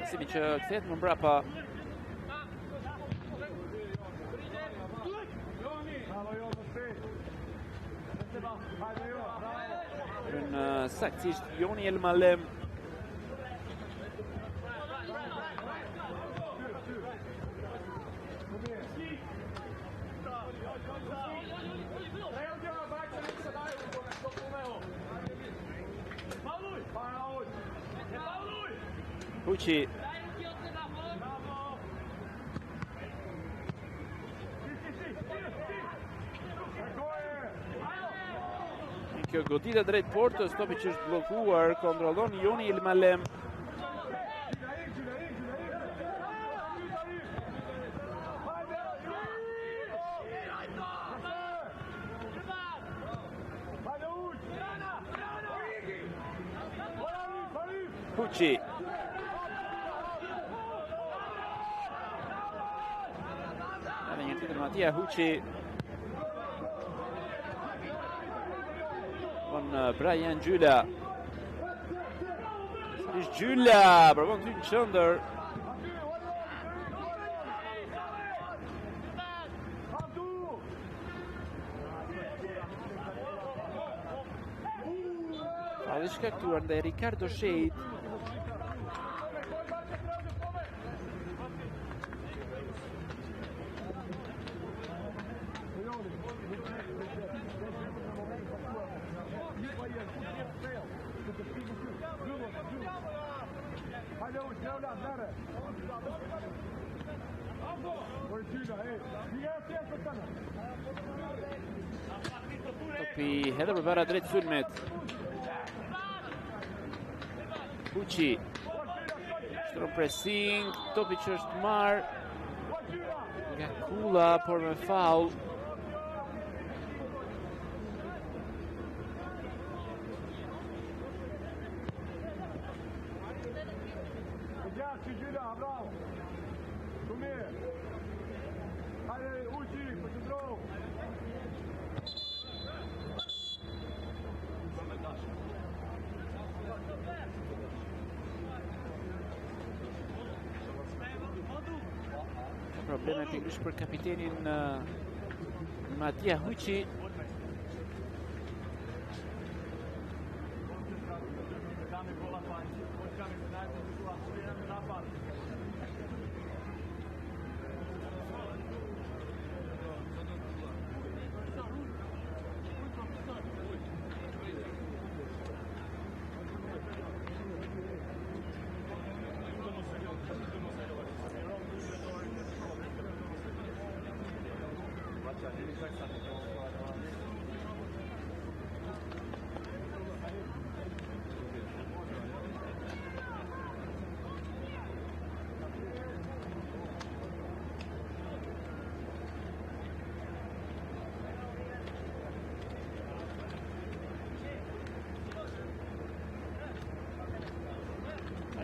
Si që kthehet më mbrapa. Në saktësisht Joni Elmalem. Huqi. Kjo godita drejt portës, topi që është blokuar, kontrollon Joni Elmalem. Huqi. Një tjetër Mattia Huqi. Brian Gjyla. Gjyla, përbon ty në qëndër. shkaktuar ndaj Ricardo Sheit. Topi hedhur përpara drejt sulmit. Huçi. Shtron pressing, topi që është marr nga Kula, por me faul. Probleme pikërisht për kapitenin Mattia Huçi.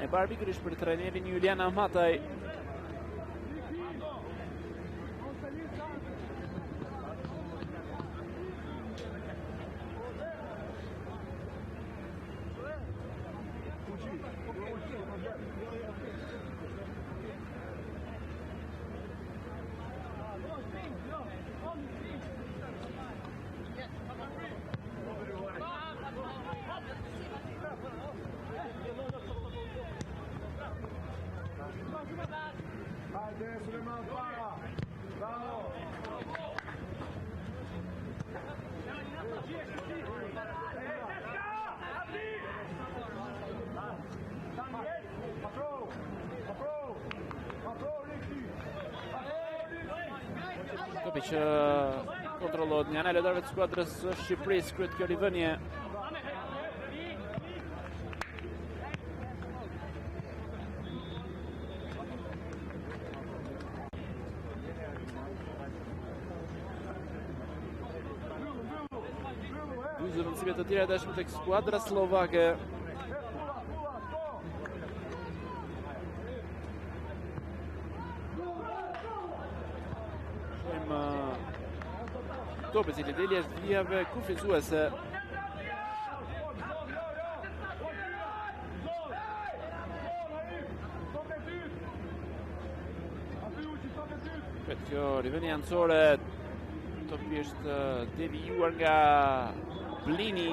E parë pikërisht për trajnerin Julian Ahmataj. Topi që kontrollohet nga ana e lojtarëve të skuadrës së Shqipërisë, kryet kjo rivënie. Dy zëvendësime të tjera tashmë tek skuadra slovake. Topi i cili deli është vijave kufizuese. Kjo rivënie ancore, topi është devijuar nga Blini.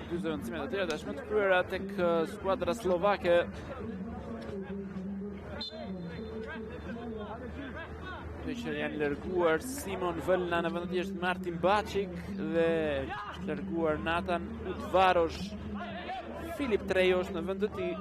Dy zëvendësime të tjera tashmë të kryera tek skuadra slovake. Që janë lërguar Simon Vëllna, në vendet është Martin Baçik dhe është lërguar Nathan Utvarosh. Filip Trejosh në vendet e tij.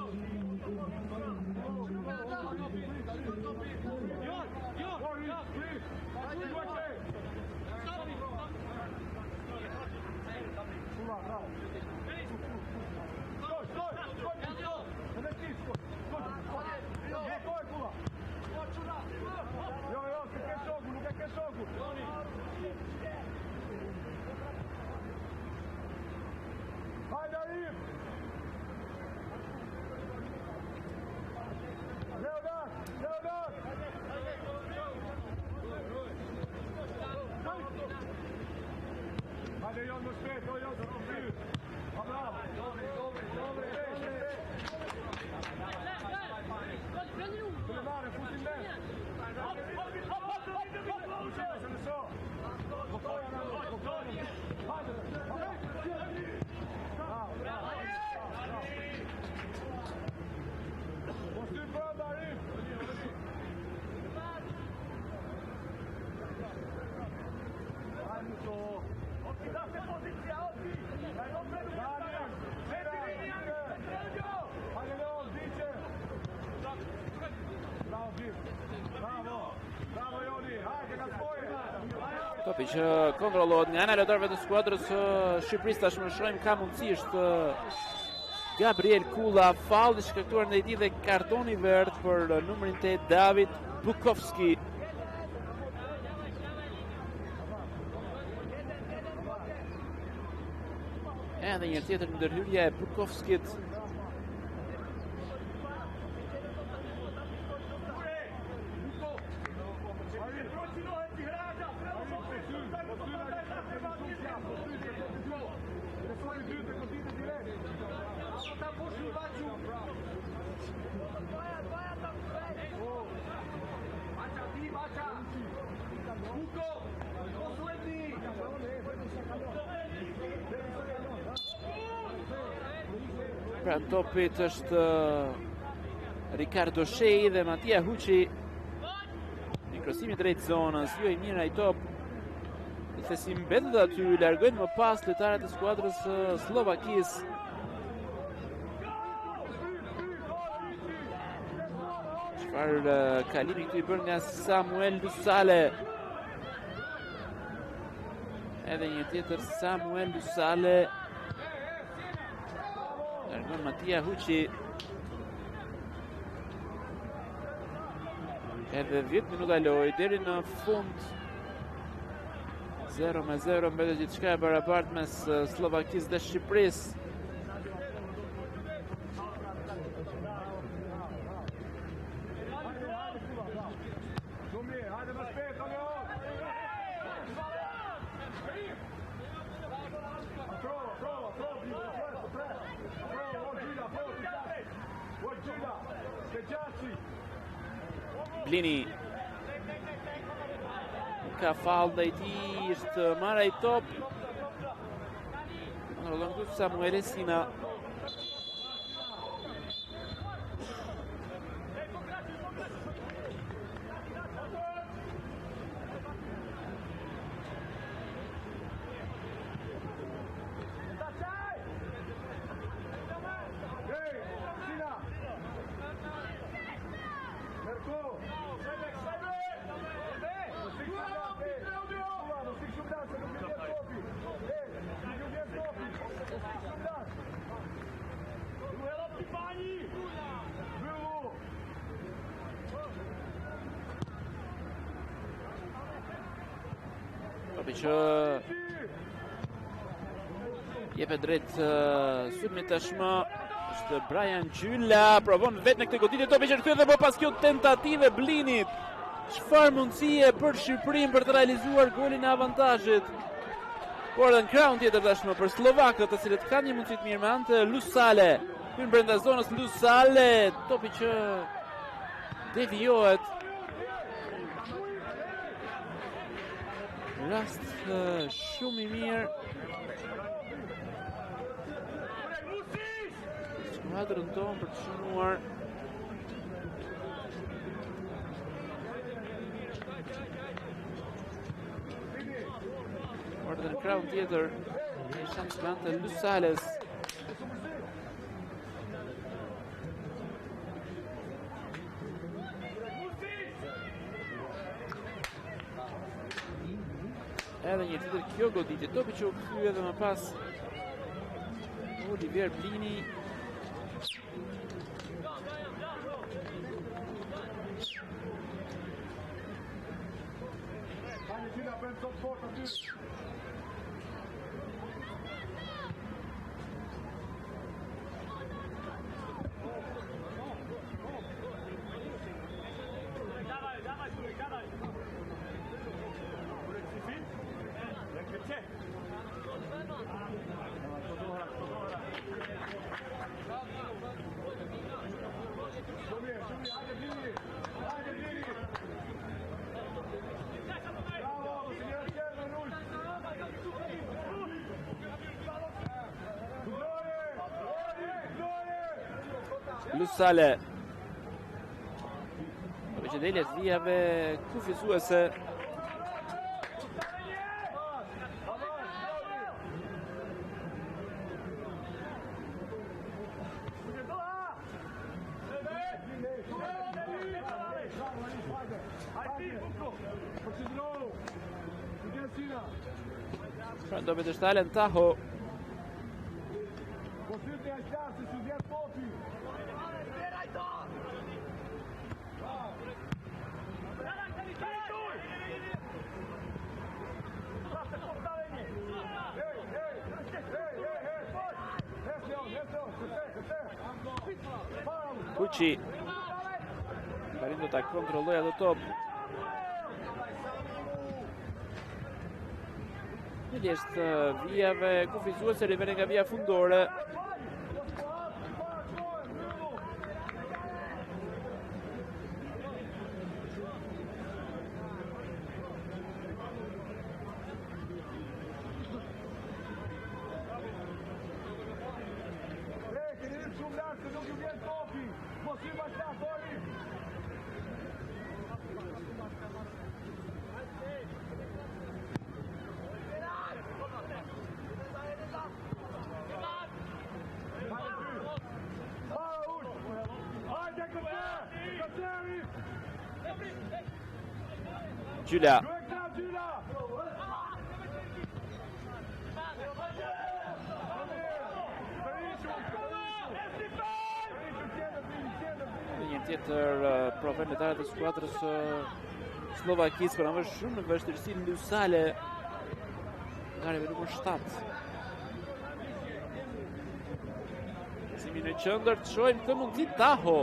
Jo, se ke shoku, nuk e ke shoku. më shpejt, do jo, të fyr. Bravo. Sulejmane, futi mes. Se në so. Gotoja në në, gotoja. Postyr brenda, Arif. Hajde to. Oki, da se pozicija, Oki. Daniel, hajde Leon, dice. Bravo, Bim. Bravo. Bravo, Joni. Hajde, ka spojë. Topi që kontrollohet nga ana e lojtarëve të skuadrës së Shqipërisë. Tashmë shohim ka mundësisht Gabriel Kulla falli shkaktuar ndaj tij dhe kartoni verdh për numrin 8 David Bukovski. Edhe një tjetër ndërhyrja e Bukovskit. Pra topit është Ricardo Shei dhe Mattia Huqi. Në krosimi drejt zonës, jo i mirë ai top. Se si mbetet aty, largojnë më pas lojtarët e skuadrës së Slovakisë. Çfarë kalimi këtu i bën nga Samuel Lusale. Edhe një tjetër Samuel Lusale. Largon Mattia Huqi. Edhe 10 minuta lojë deri në fund. 0-0 mbetet gjithçka e barabartë mes Slovakisë dhe Shqipërisë. Blini ka fall ndaj tij, është marrë ai top. Kontrollon këtu Samuel Esina. Që jepet drejt sulmit tashmë është Brian Gjylla, provon vetë në këtë goditje topi që rikthyer dhe po pas kjo tentative Blinit. Çfarë mundësie për Shqipërinë për të realizuar golin e avantazhit. Por edhe në krahun tjetër tashmë për slovakët, të cilët kanë një mundësi të mirë me anë të Lusale. Hyn brenda zonës Lusale, topi që devijohet. Rast shumë i mirë. Skuadrën tonë për të shënuar. Por edhe në krahun tjetër një shans me anë të Lusales. Edhe një tjetër kjo goditje topi që u kthy edhe më pas Olivier Blini. Lusale. Që delje të vijave kufizuese. Pra do me të shtalen Taho. Kuqi Karindo ta kontrolloj atë top. Një është vijave kufizuese, rivene nga vija fundore. Gjula. Një tjetër provën lojtarët e skuadrës Slovakisë, por më shumë në vështirësi Lusale. Ngareve numër 7. Simi në qendër të shohim këtë mundësi Taho.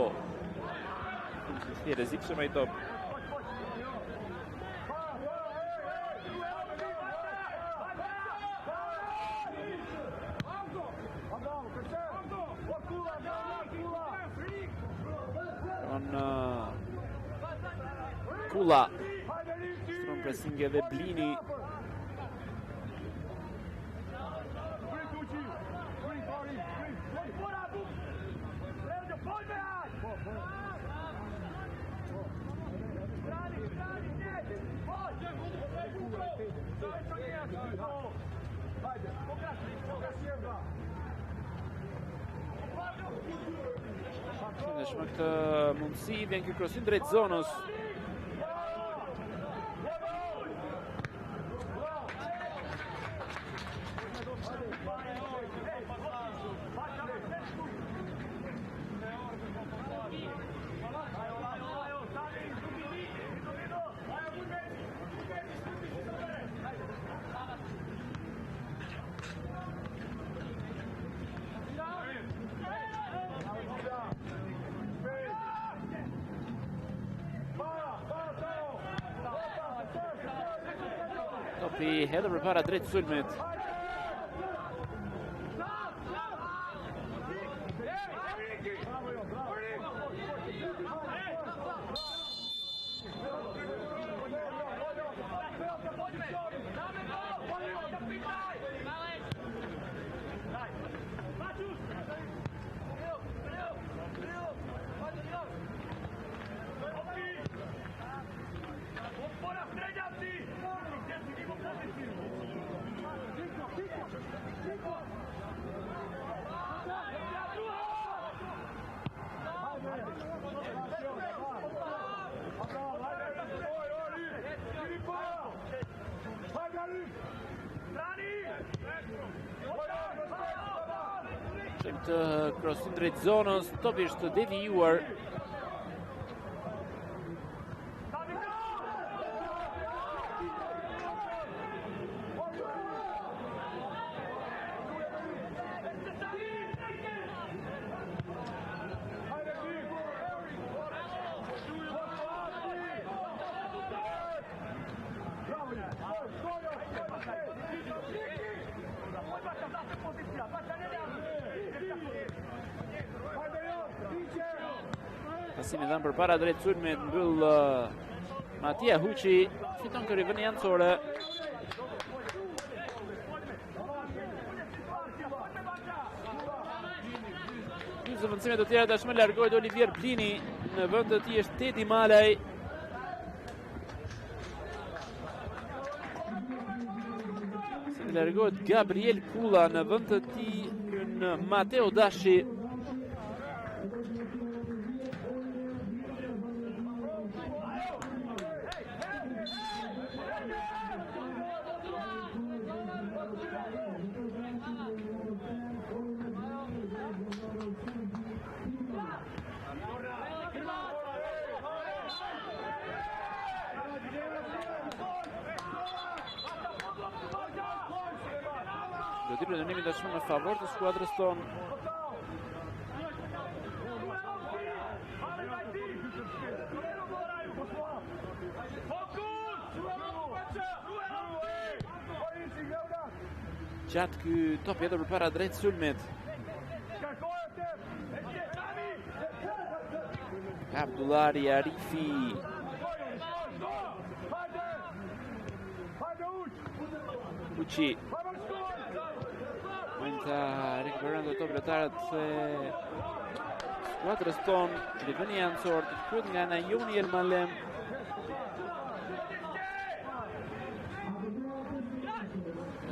Rrezikshëm ai top. Kula. Strong pressing edhe Blini. Shme këtë mundësi, vjen kjo krosin drejt zonës. Topi hedhur përpara drejt sulmit. Të krosin drejt zonës, topi është devijuar. Pasimi dhënë përpara drejt sulmit, mbyll Matia Huqi, fiton kjo rivën jancore. dy zëvendësime të tjera tashmë largohet Olivier Blini, në vend të tij është Tedi Malaj. Largohet Gabriel Kulla, në vend të tij hyn Mateo Dashi. Do t'i rëndënimi tashmë në favor të skuadrës tonë. Gjatë ky top jetër përpara drejt sulmit. Abdullari Arifi. Uçi. Menta rikuperando top lojtarët e skuadrës tonë. Liveni Ansor të kryet nga Najoni Elmalem.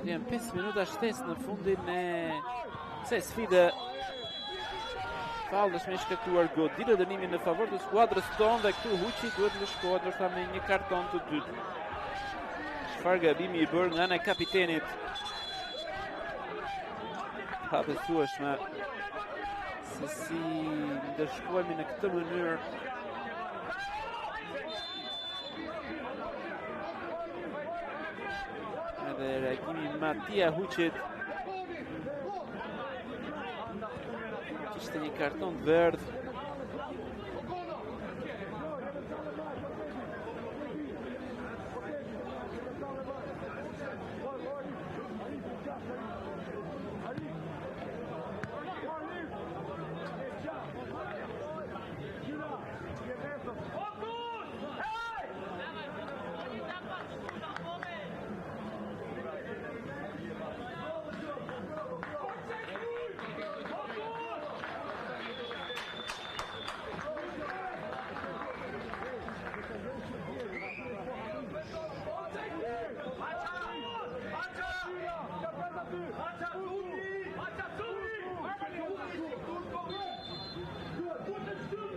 Janë 5 minuta shtesë në fundin e kësaj sfide. Faull dëshmi shkaktuar goditje dënimi në favor të skuadrës tonë dhe këtu Huçi duhet të shkohet ndoshta me një karton të dytë. Çfarë gabimi i bërë nga ana e kapitenit. Pa besueshme se si ndëshkohemi në këtë mënyrë. Edhe reagimi Matia Huçit. Kishte një karton të verdh.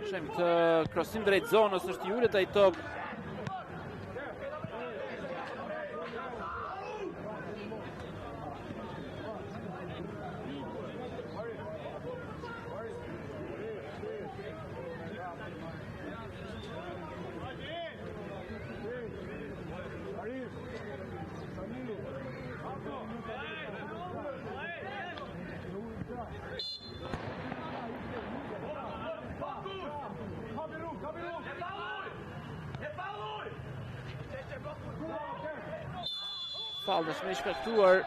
Shem këtë krosim drejt zonës, është i ulët ai top. Faull dëshmi shkaktuar.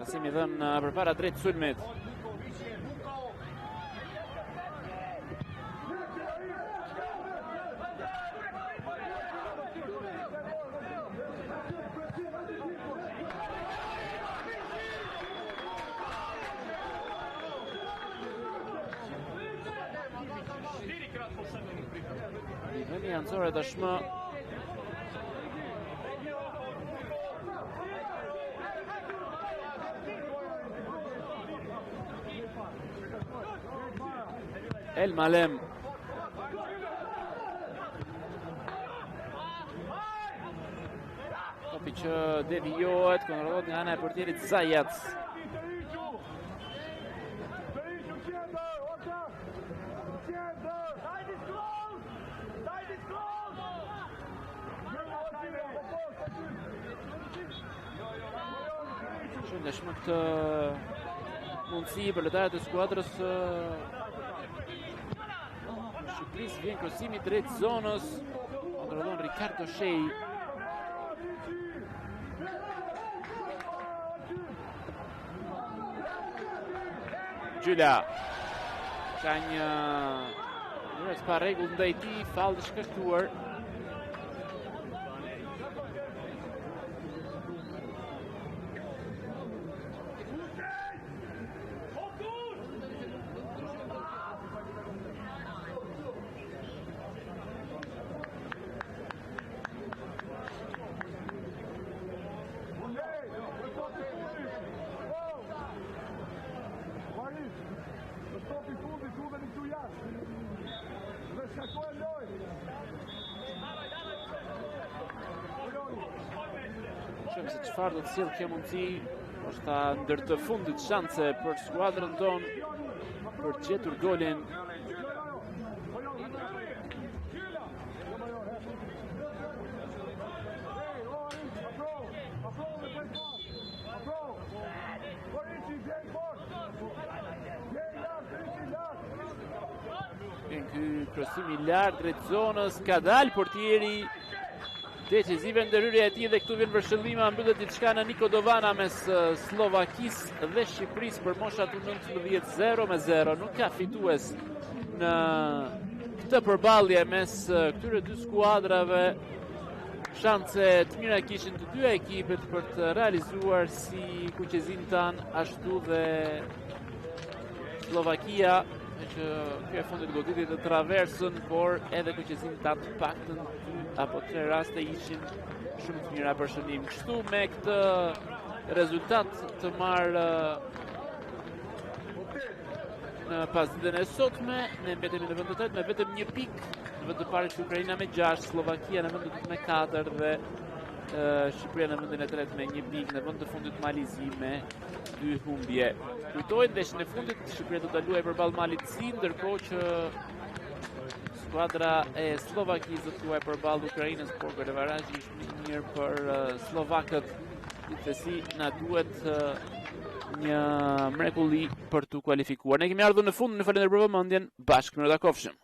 Pasimi dhënë përpara drejt sulmit. Liveni Ansore tashmë Elmalem. Topi që devijohet, kontrollohet nga ana e portierit Zajac. Shëndeshme këtë mundësi për lojtarët e skuadrës Shqipërisë. Vjen krosimi drejt zonës, kontrollon Ricardo Shej. Gjyla ka një rreth pa rregull ndaj tij, fallë të shkaktuar. Shumë se çfarë do të sjellë kjo mundësi, është ndër të fundit shanse për skuadrën tonë për të gjetur golin. Ky krosim i lartë drejt zonës, ka dalë portieri decisive ndërhyrja e tij dhe këtu vjen vërshëllima, mbyllet diçka në Nikodovana mes Slovakisë dhe Shqipërisë për moshat U19 0-0. Nuk ka fitues në këtë përballje mes këtyre dy skuadrave. Shanse të mira kishin të dy ekipet për të realizuar si kuqezinë tanë, ashtu dhe Slovakia, që kjo e fundit goditi të traversën, por edhe kuqezinë tanë të paktën 2 apo 3 raste ishin shumë të mira për shënim. Kështu me këtë rezultat të marrë në pasditën e sotme, ne mbetemi në vend të tretë me vetëm 1 pikë. Në vend të parë Ukraina me 6, Slovakia në vend të dytë me 4 dhe Shqipëria në vendin e tretë me 1 pikë, në vend të fundit Malizi me 2 humbje. Kujtojnë ndeshjen e fundit, Shqipëria do ta luajë përballë Malit C, ndërkohë që skuadra e Slovakisë do të luajë përballë Ukrainës, por golevarazhi ishte më i mirë për slovakët. Gjithsesi na duhet një mrekulli për të kualifikuar. Ne kemi ardhur në fund, në falenderoj për vëmendjen, bashkë në takofshëm.